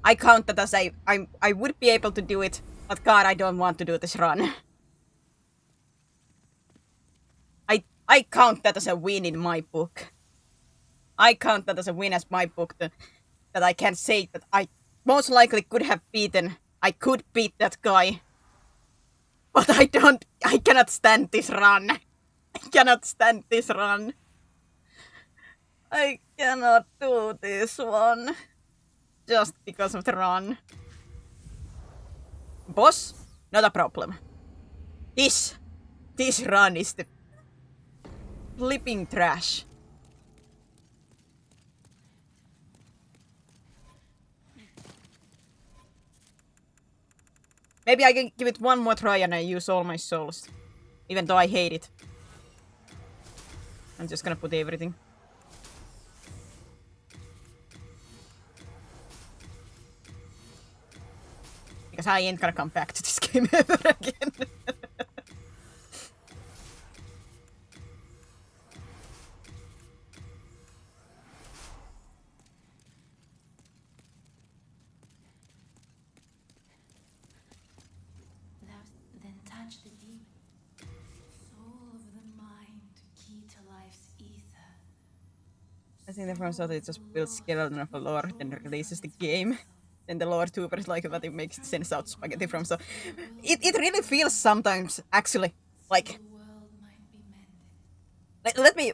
I count that as I would be able to do it, but God, I don't want to do this run. I count that as a win in my book. I count that as a win as my book that I can say that I most likely could have beaten. I could beat that guy. But I cannot stand this run. I cannot stand this run. I cannot do this one. Just because of the run. Boss, not a problem. This run is the flipping trash. Maybe I can give it one more try and I use all my souls. Even though I hate it. I'm just gonna put everything. Because I ain't gonna come back to this game ever again. Then touch the demon. Soul of the mind, key to life's ether. I think the From Software just builds skeleton of a lore, then releases the game. Then the lore tubers like that it makes sense out spaghetti from so it really feels sometimes actually like let me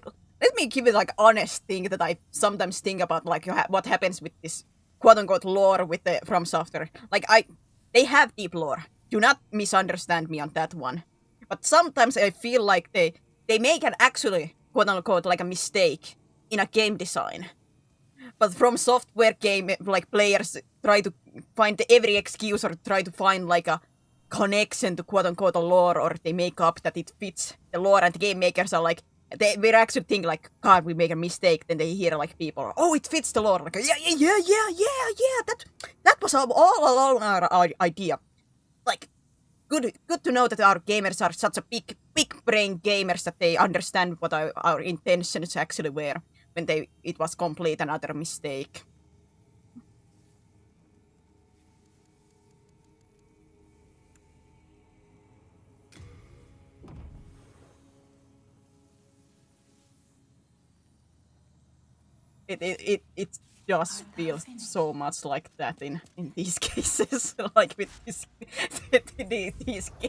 give it like honest thing that I sometimes think about like what happens with this quote unquote lore with the From Software. Like they have deep lore. Do not misunderstand me on that one. But sometimes I feel like they make an actually quote unquote like a mistake in a game design. But From Software game, like players try to find every excuse or try to find like a connection to quote unquote a lore, or they make up that it fits the lore, and the game makers are like, they actually think like, God, we make a mistake. Then they hear like people, oh, it fits the lore. Like, yeah, that was all along our idea. Like, good to know that our gamers are such a big brain gamers that they understand what our intentions actually were when it was complete another mistake. It just feels so much like that in these cases, like with these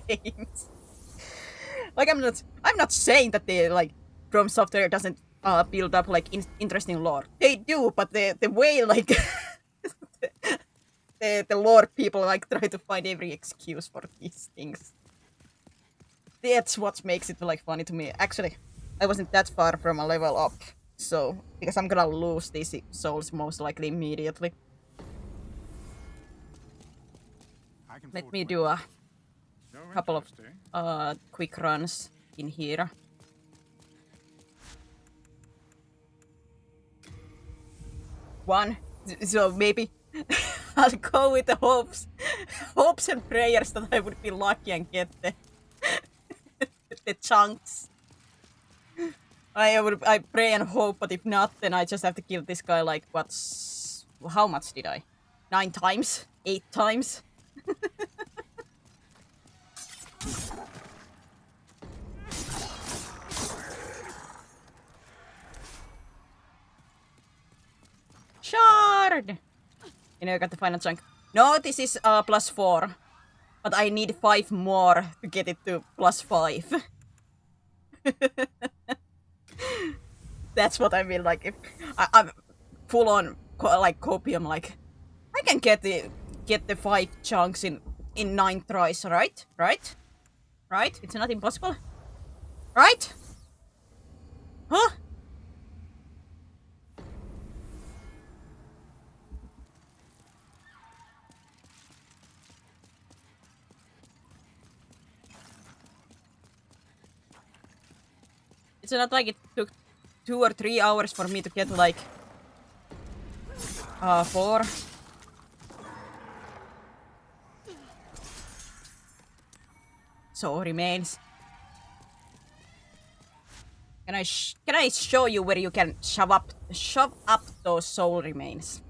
games. Like I'm not saying that they like From Software doesn't build up like interesting lore. They do, but the way like the lore people like try to find every excuse for these things. That's what makes it like funny to me. Actually, I wasn't that far from a level up, so because I'm gonna lose these souls most likely immediately. Let me do a couple of quick runs in here. One, so maybe I'll go with the hopes and prayers that I would be lucky and get the chunks. I pray and hope, but if not, then I just have to kill this guy like how much did I? 9 times? 8 times? Shard! You know, I got the final chunk. No, this is +4. But I need 5 more to get it to +5. That's what I mean, like, if I'm full on, like, copium, like, I can get the 5 chunks in 9 tries, right? Right? Right? It's not impossible? Right? Huh? It's not like it took 2 or 3 hours for me to get like 4. So remains. Can I show you where you can shove up those soul remains?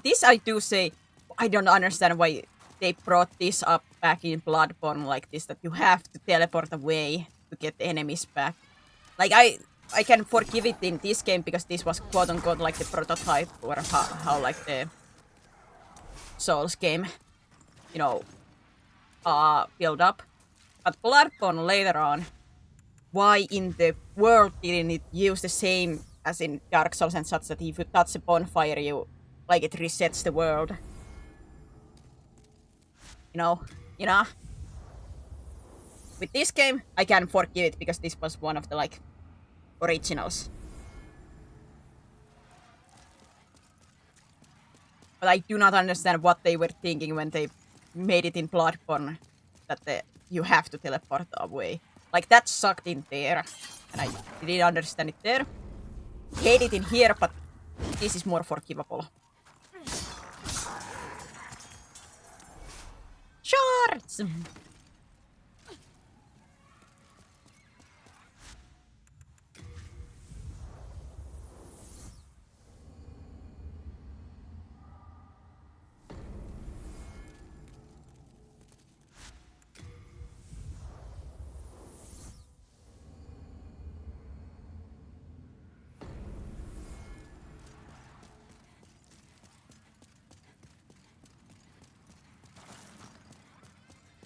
This I do say, I don't understand why they brought this up back in Bloodborne like this, that you have to teleport away to get the enemies back. Like, I can forgive it in this game because this was quote unquote like the prototype, or how like the Souls game, you know, build up. But Bloodborne later on, why in the world didn't it use the same as in Dark Souls and such, that if you touch a bonfire, like it resets the world? You know? With this game, I can forgive it because this was one of the like originals. But I do not understand what they were thinking when they made it in Bloodborne, that you have to teleport away. Like, that sucked in there, and I didn't understand it there. Hate it in here, but this is more forgivable. Shards!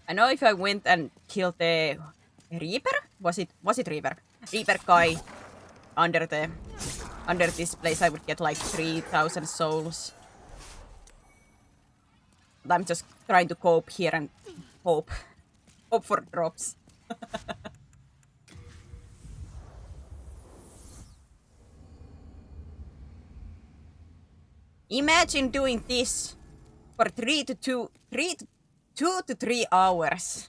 I know if I went and killed the Reaper, was it Reaper? Reaper guy under this place, I would get like 3,000 souls. But I'm just trying to cope here and hope for drops. Imagine doing this for 2 to 3 hours.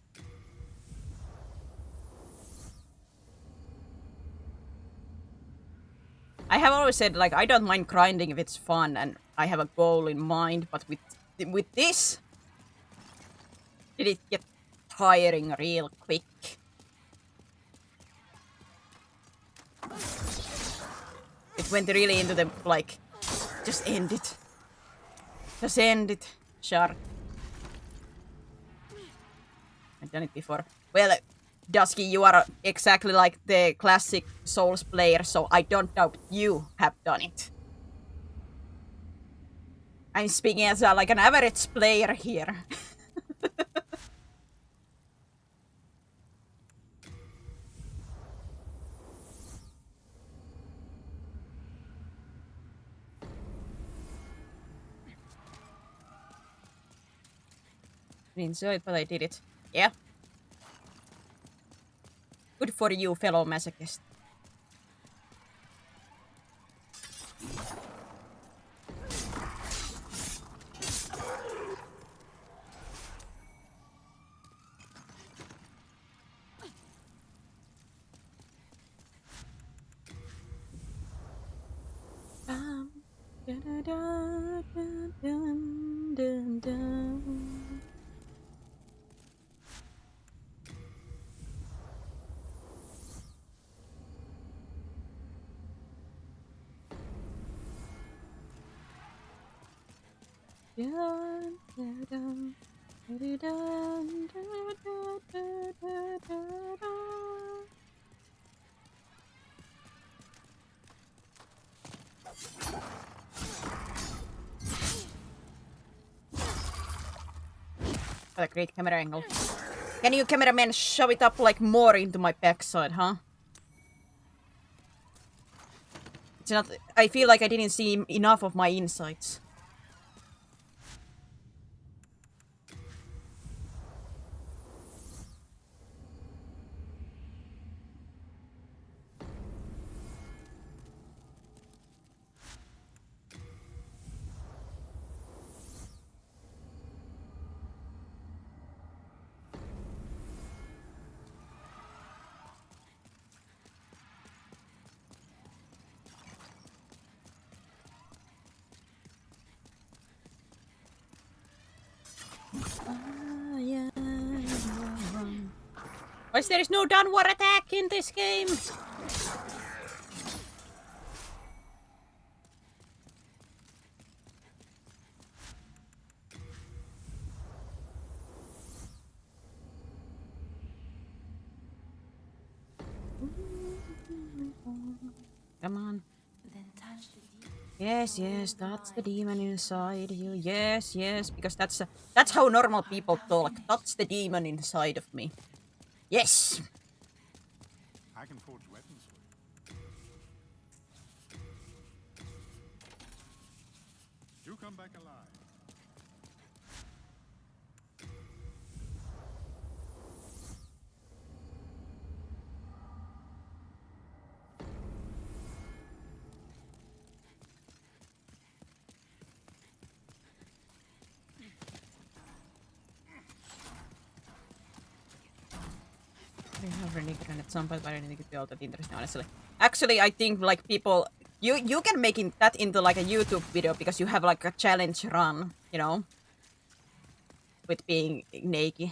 I have always said, like, I don't mind grinding if it's fun and I have a goal in mind, but with this, did it get tiring real quick? It went really into the, like, just end it. Just end it, Shark. I've done it before. Well, Dusky, you are exactly like the classic Souls player, so I don't doubt you have done it. I'm speaking as like an average player here. I didn't enjoy it, but I did it. Yeah. Good for you, fellow masochist. What a great camera angle. Can you cameraman shove it up like more into my backside, huh? It's not. I feel like I didn't see enough of my insides. Why there is no downward attack in this game? Come on. Yes, yes, that's the demon inside you. Yes, yes, because that's how normal people talk. That's the demon inside of me. Yes. I can forge weapons for you. You come back alive. I have really grown at some point, but I didn't think it'd be all that interesting, honestly. Actually, I think like people, you can make that into like a YouTube video because you have like a challenge run, you know, with being naked.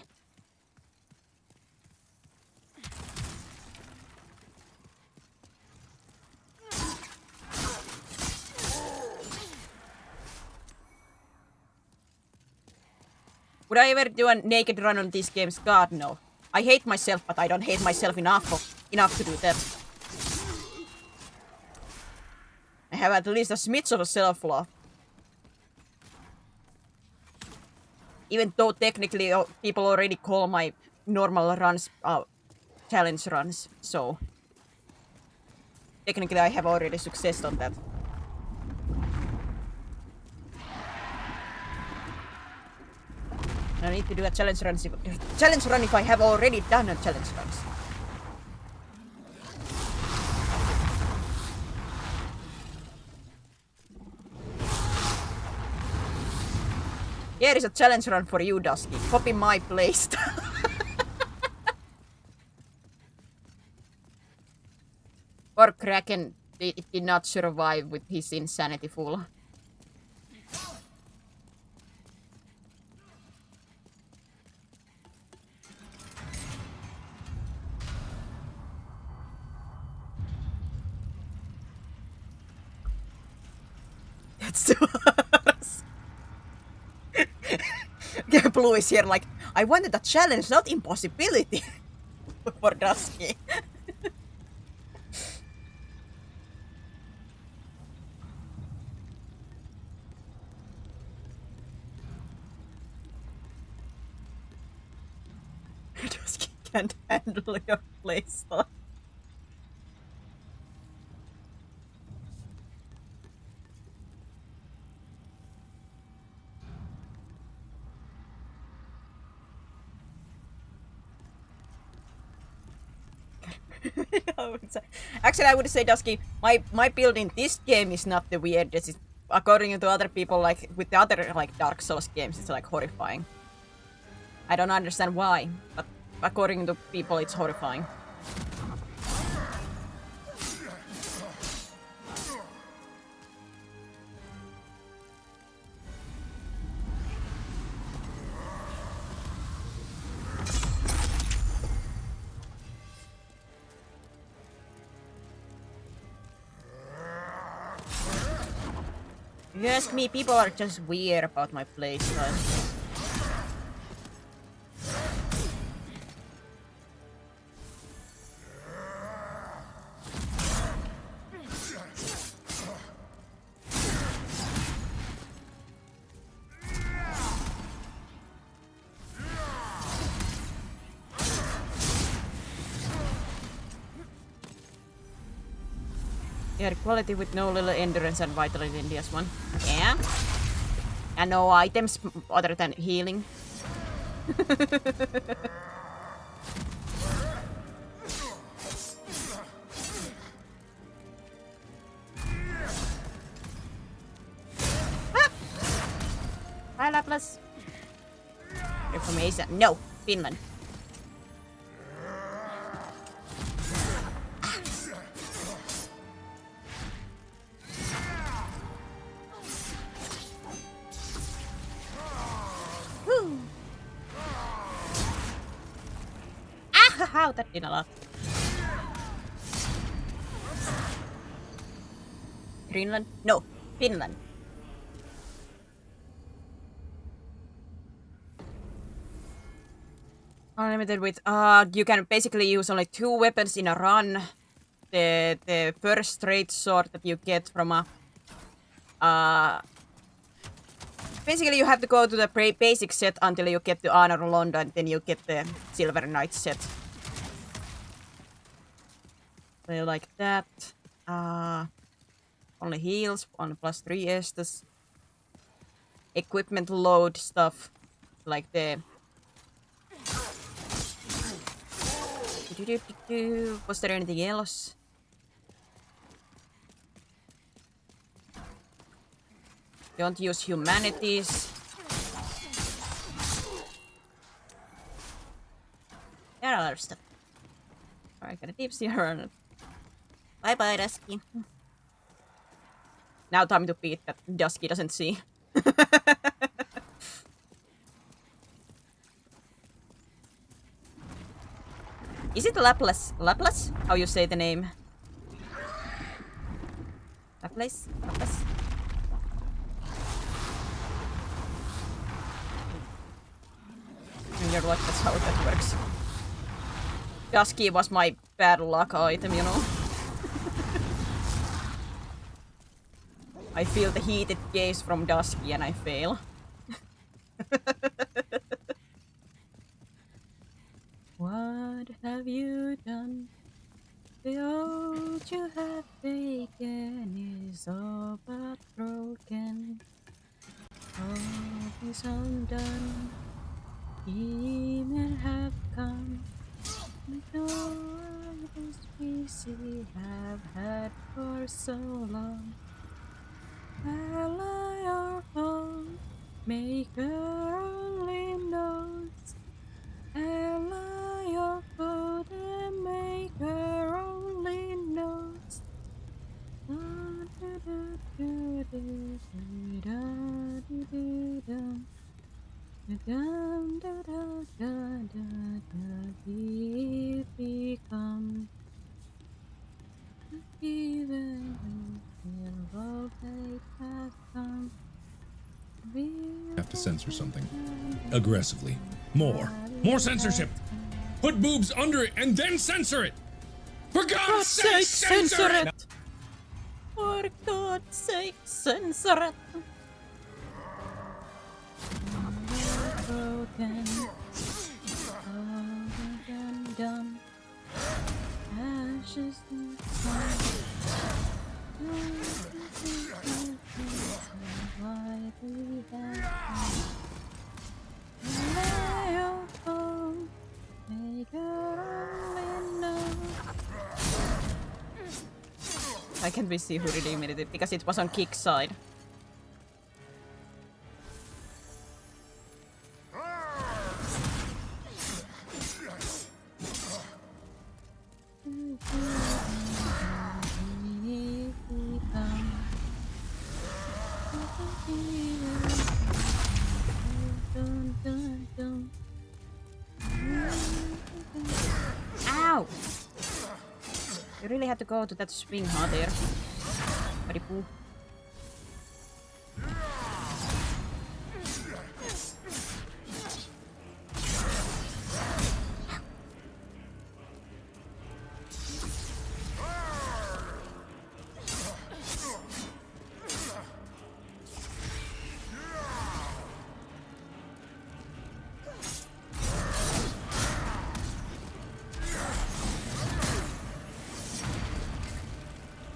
Would I ever do a naked run on these games? God, no. I hate myself, but I don't hate myself enough to do that. I have at least a smidge of a self-love. Even though technically people already call my normal runs challenge runs, so technically I have already success on that. I need to do a challenge run if I have already done a challenge runs. Here is a challenge run for you, Dusky. Copy my playstyle. Or Kraken, it did not survive with his insanity full. That's too harsh. Yeah, Blue is here like, I wanted a challenge, not impossibility. For Dusky. Dusky can't handle your playstyle. Actually, I would say, Dusky, my build in this game is not the weirdest. It's, according to other people, like with the other like Dark Souls games, it's like horrifying. I don't understand why, but according to people, it's horrifying. If you ask me, people are just weird about my playstyle. Yeah, quality with no little endurance and vitality in this one. Yeah. And no items other than healing. Ah! Hi, Laplas. Reformation. No, Finland. How that did a lot. Greenland? No, Finland. Unlimited with you can basically use only 2 weapons in a run. The first straight sword that you get from a basically you have to go to the basic set until you get to Honor London, and then you get the Silver Knight set. So like that. Only heals, on +3 Estus. Equipment load stuff. Like the... Was there anything else? Don't use humanities. There are other stuff. Alright, got a deep sea run. Bye bye, Dusky. Now time to beat that Dusky doesn't see. Is it Laplas? Laplas? How you say the name? Laplas? Laplas? In your luck, that's how that works. Dusky was my bad luck item, you know. I feel the heated gaze from Dusky and I fail. What have you done? The oath you have taken is all but broken. All is undone. Demons have come. No this we have had for so long. Ally or foe, maker only knows. Ally or foe, the maker only knows. We've become even when fate has come. Have to censor something. Aggressively. More. More censorship. Put boobs under it and then censor it. For God's sake, censor it! For God's sake, censor it! Broken, all done, ashes and sun. Why we have lay your phone, make your only know. I can't really see who redeemed it because it was on Kick's side. Ow! You really had to go to that swing, huh, there? Buddy poo.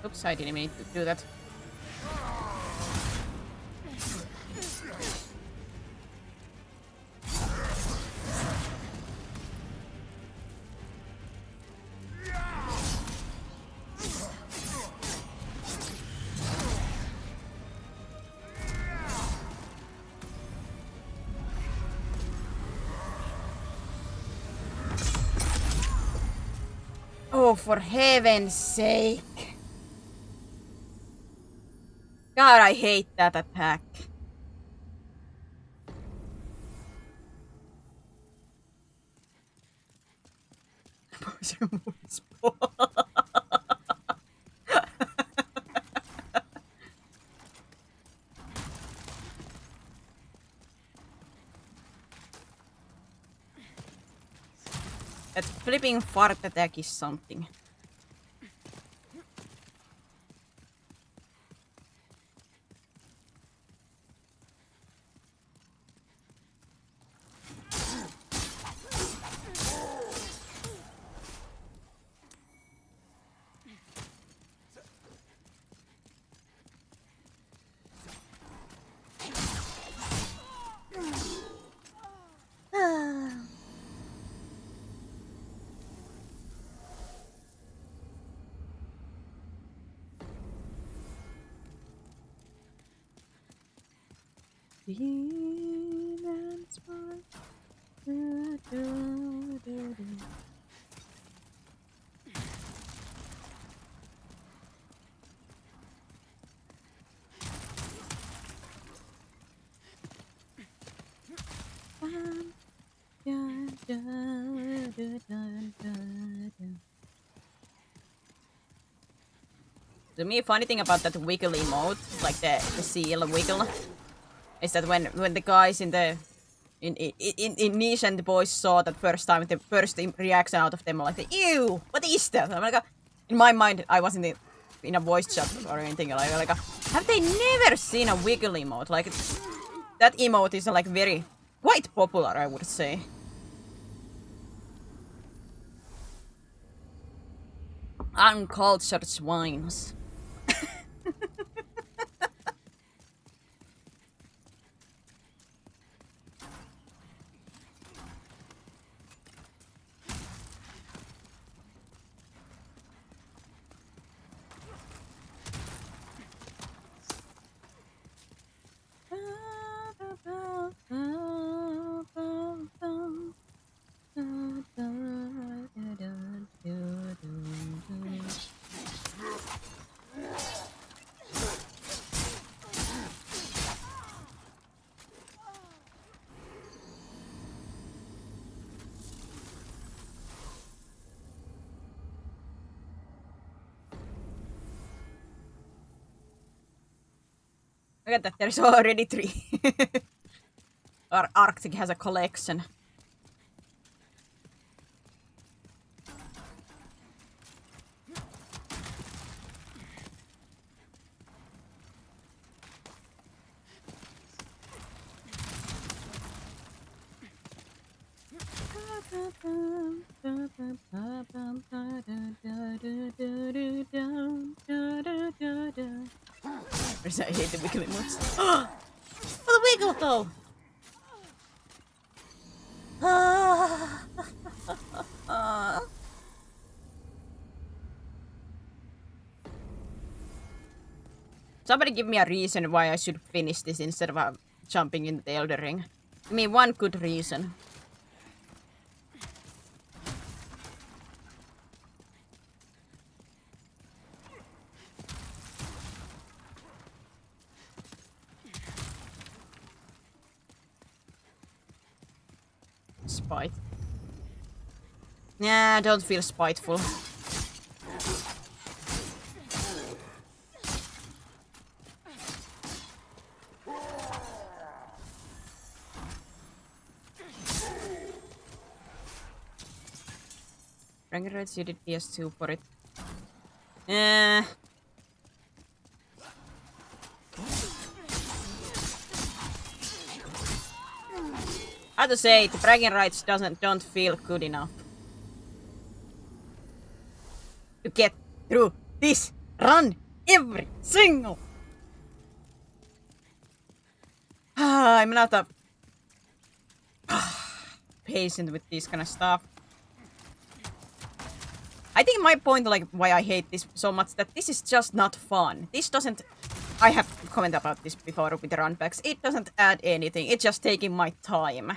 Oops, I didn't mean to do that. Oh, for heaven's sake! God, I hate that attack. That flipping fart attack is something. Demons march. To me, funny thing about that wiggle emote, like the seal wiggle, is that when the guys in Niche and the boys saw that first time, the first reaction out of them were like, "Ew, what is that?" I'm like, in my mind, I was in a voice chat or anything like, have they never seen a wiggle emote? Like, that emote is like quite popular, I would say. Uncultured swines. Look at that, there's already 3. Arctic has a collection. I hate the wiggly moves. For the wiggle though. Somebody give me a reason why I should finish this instead of jumping into the Elden Ring. Give me one good reason. Spite. Nah, don't feel spiteful. Dragon Raids, you did PS2 for it. I have to say, the bragging rights don't feel good enough to get through this run every single. I'm not a patient with this kind of stuff. I think my point, like, why I hate this so much, that this is just not fun. This doesn't... I have commented about this before with the run packs. It doesn't add anything. It's just taking my time.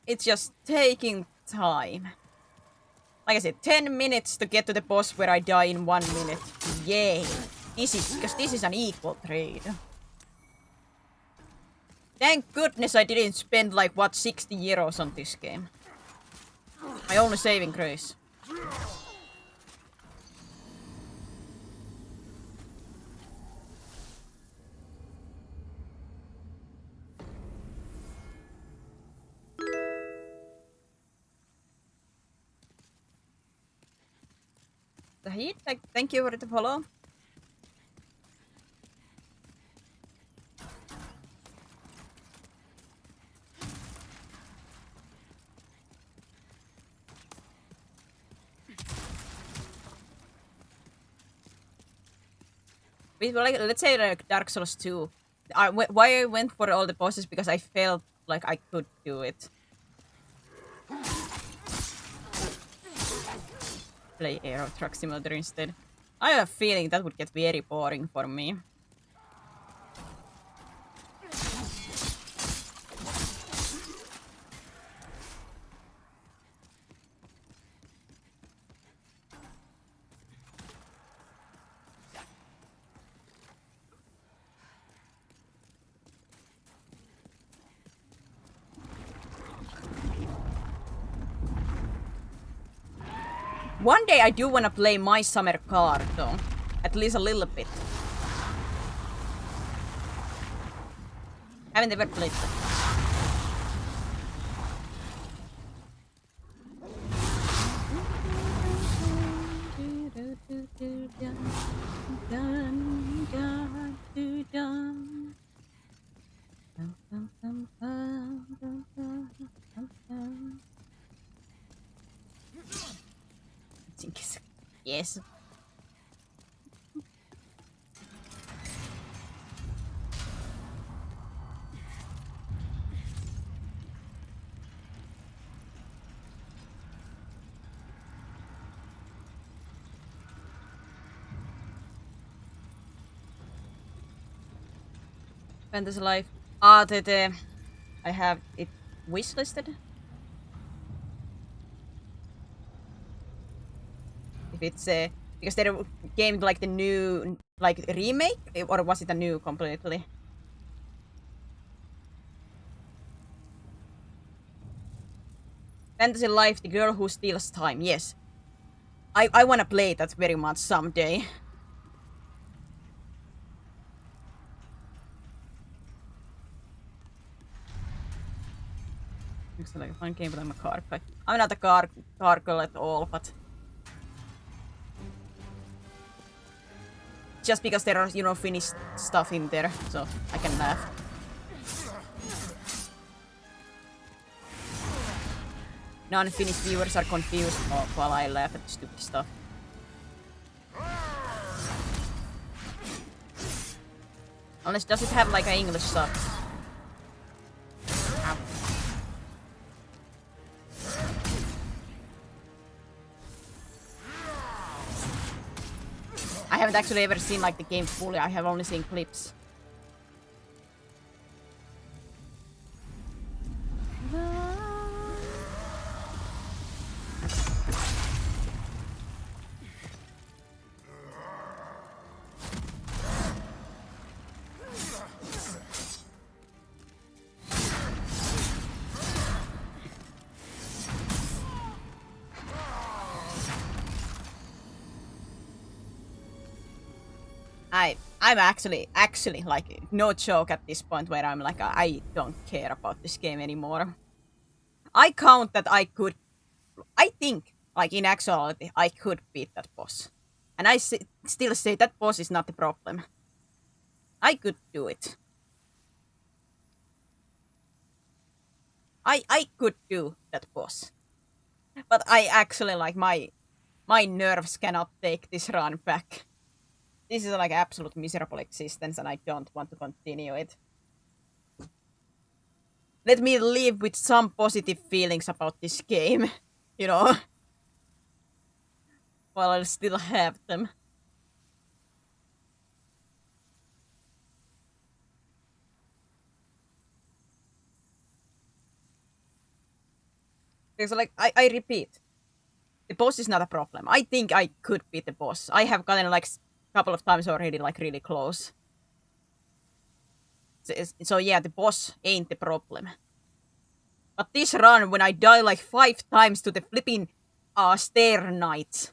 It's just taking time. Like I said, 10 minutes to get to the boss where I die in 1 minute. Yay. Because this is an equal trade. Thank goodness I didn't spend, like, what, 60 euros on this game. My only saving grace. The heat, thank you for the follow. Like, let's say like Dark Souls 2. Why I went for all the bosses, because I felt like I could do it. Play Aero Truck Simulator instead. I have a feeling that would get very boring for me. One day I do want to play My Summer Car, though. At least a little bit. Haven't ever played that. Yes. Fantasy Life. I have it wishlisted. If it's because they came like the new like remake, or was it a new completely? Fantasy Life: The Girl Who Steals Time. Yes, I wanna play that very much someday. Looks like a fun game, but I'm a card guy. I'm not a card girl at all, but just because there are, you know, Finnish stuff in there, so I can laugh. Non-Finnish viewers are confused while I laugh at stupid stuff. Unless, does it have like an English sub? Ow. I haven't actually ever seen like the game fully, I have only seen clips. I'm actually like no joke at this point where I'm like I don't care about this game anymore. I count that I think like in actuality I could beat that boss, and I still say that boss is not the problem. I could do it. I could do that boss, but I actually like my nerves cannot take this run back. This is like absolute miserable existence, and I don't want to continue it. Let me live with some positive feelings about this game, you know, while I still have them. Because like I repeat, the boss is not a problem. I think I could beat the boss. I have gotten like couple of times already, like really close. So yeah, the boss ain't the problem. But this run, when I die like 5 times to the flipping stair knights,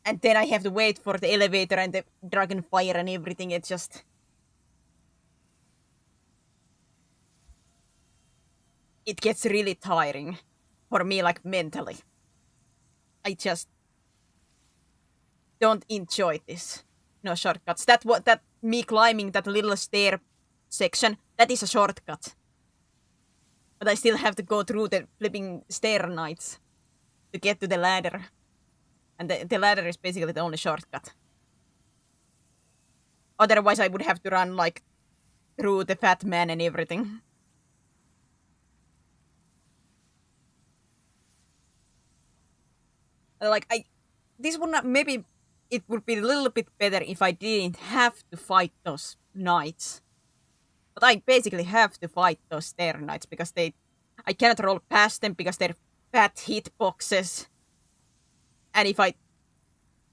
and then I have to wait for the elevator and the dragon fire and everything, it's just... It gets really tiring for me, like mentally. I just don't enjoy this. No shortcuts. That me climbing that little stair section, that is a shortcut. But I still have to go through the flipping stair knights to get to the ladder. And the ladder is basically the only shortcut. Otherwise I would have to run like through the fat man and everything. Like this would not, maybe it would be a little bit better if I didn't have to fight those knights. But I basically have to fight those stair knights because I cannot roll past them because they're fat hitboxes. And if I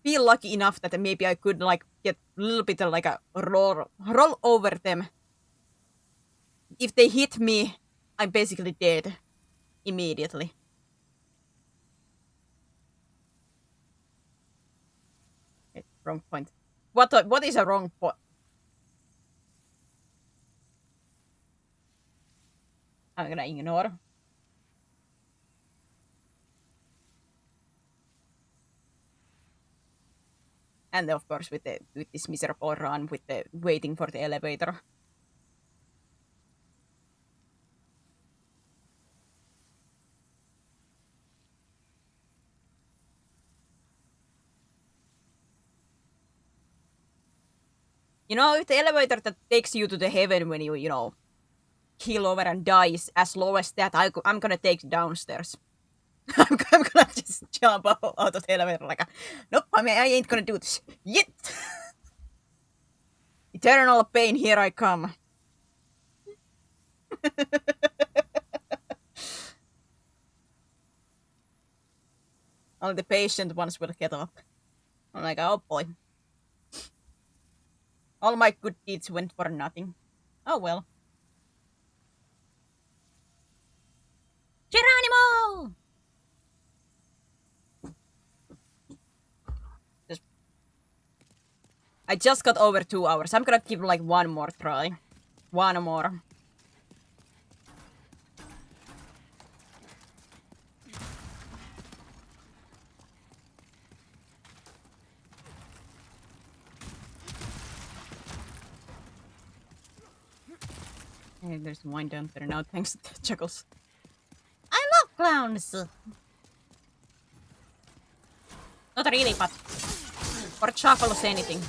feel lucky enough that maybe I could like get a little bit of like a roll over them. If they hit me, I'm basically dead immediately. Okay, wrong point. What is a wrong point? I'm gonna ignore. And of course with this miserable run with the waiting for the elevator. You know, if the elevator that takes you to the heaven when you know, keel over and die is as low as that, I'm gonna take downstairs. I'm gonna just jump out of the elevator like, nope, I ain't gonna do this. Yet! Eternal pain, here I come. Only the patient ones will get up. I'm like, oh boy. All my good deeds went for nothing. Oh well. Geronimo! I just got over 2 hours. I'm gonna give like one more try. One more. Hey, there's wine down there now, thanks to the Chuckles. I love clowns. Not really, but for Chuckles anything.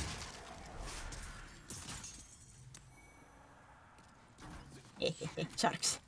Sharks.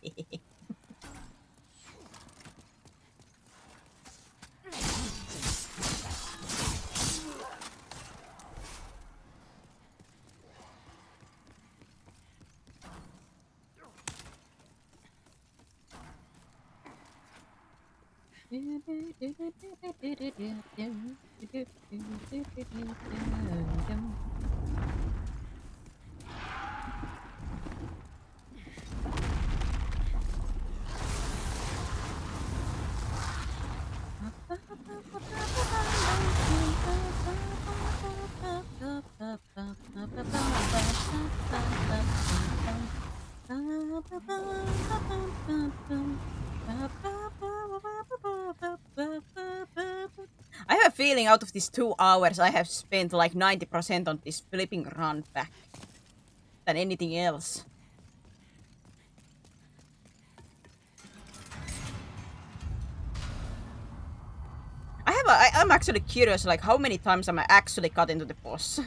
I have a feeling out of these 2 hours I have spent like 90% on this flipping run back than anything else. I'm actually curious, like how many times am I actually got into the boss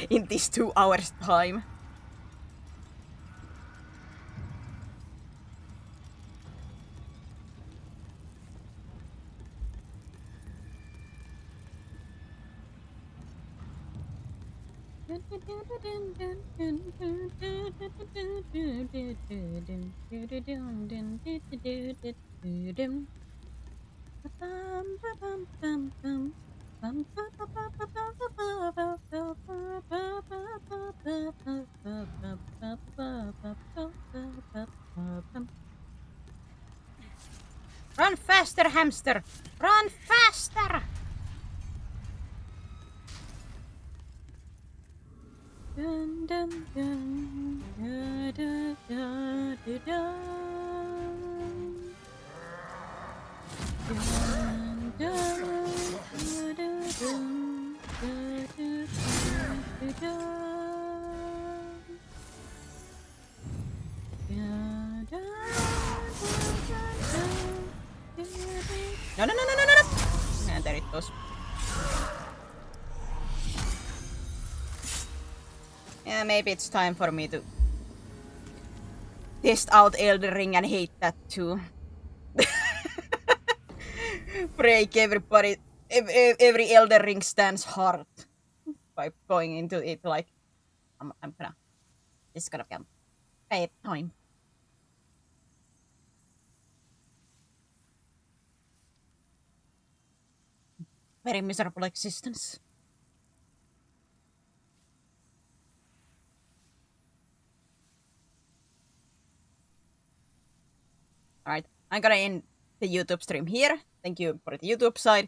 in this 2 hours time. Run faster, hamster! Run faster! Dun, dun, dun, da, da, da, da, da. Dun, dun, da, da, dun, da, da, da, da. No, no, no, no, no, no, no! And there it goes. Yeah, maybe it's time for me to test out Elden Ring and hate that too. Break every Elden Ring stand's heart by going into it like I'm gonna. This is gonna be a bad time. Very miserable existence. Alright, I'm gonna end the YouTube stream here. Thank you for the YouTube side.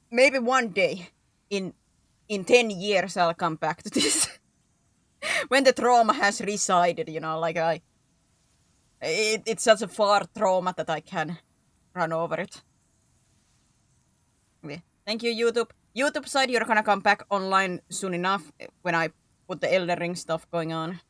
Maybe one day, in 10 years, I'll come back to this. When the trauma has resided, you know, like it's such a far trauma that I can run over it. Okay. Thank you, YouTube. YouTube side, you're gonna come back online soon enough when I put the Elden Ring stuff going on.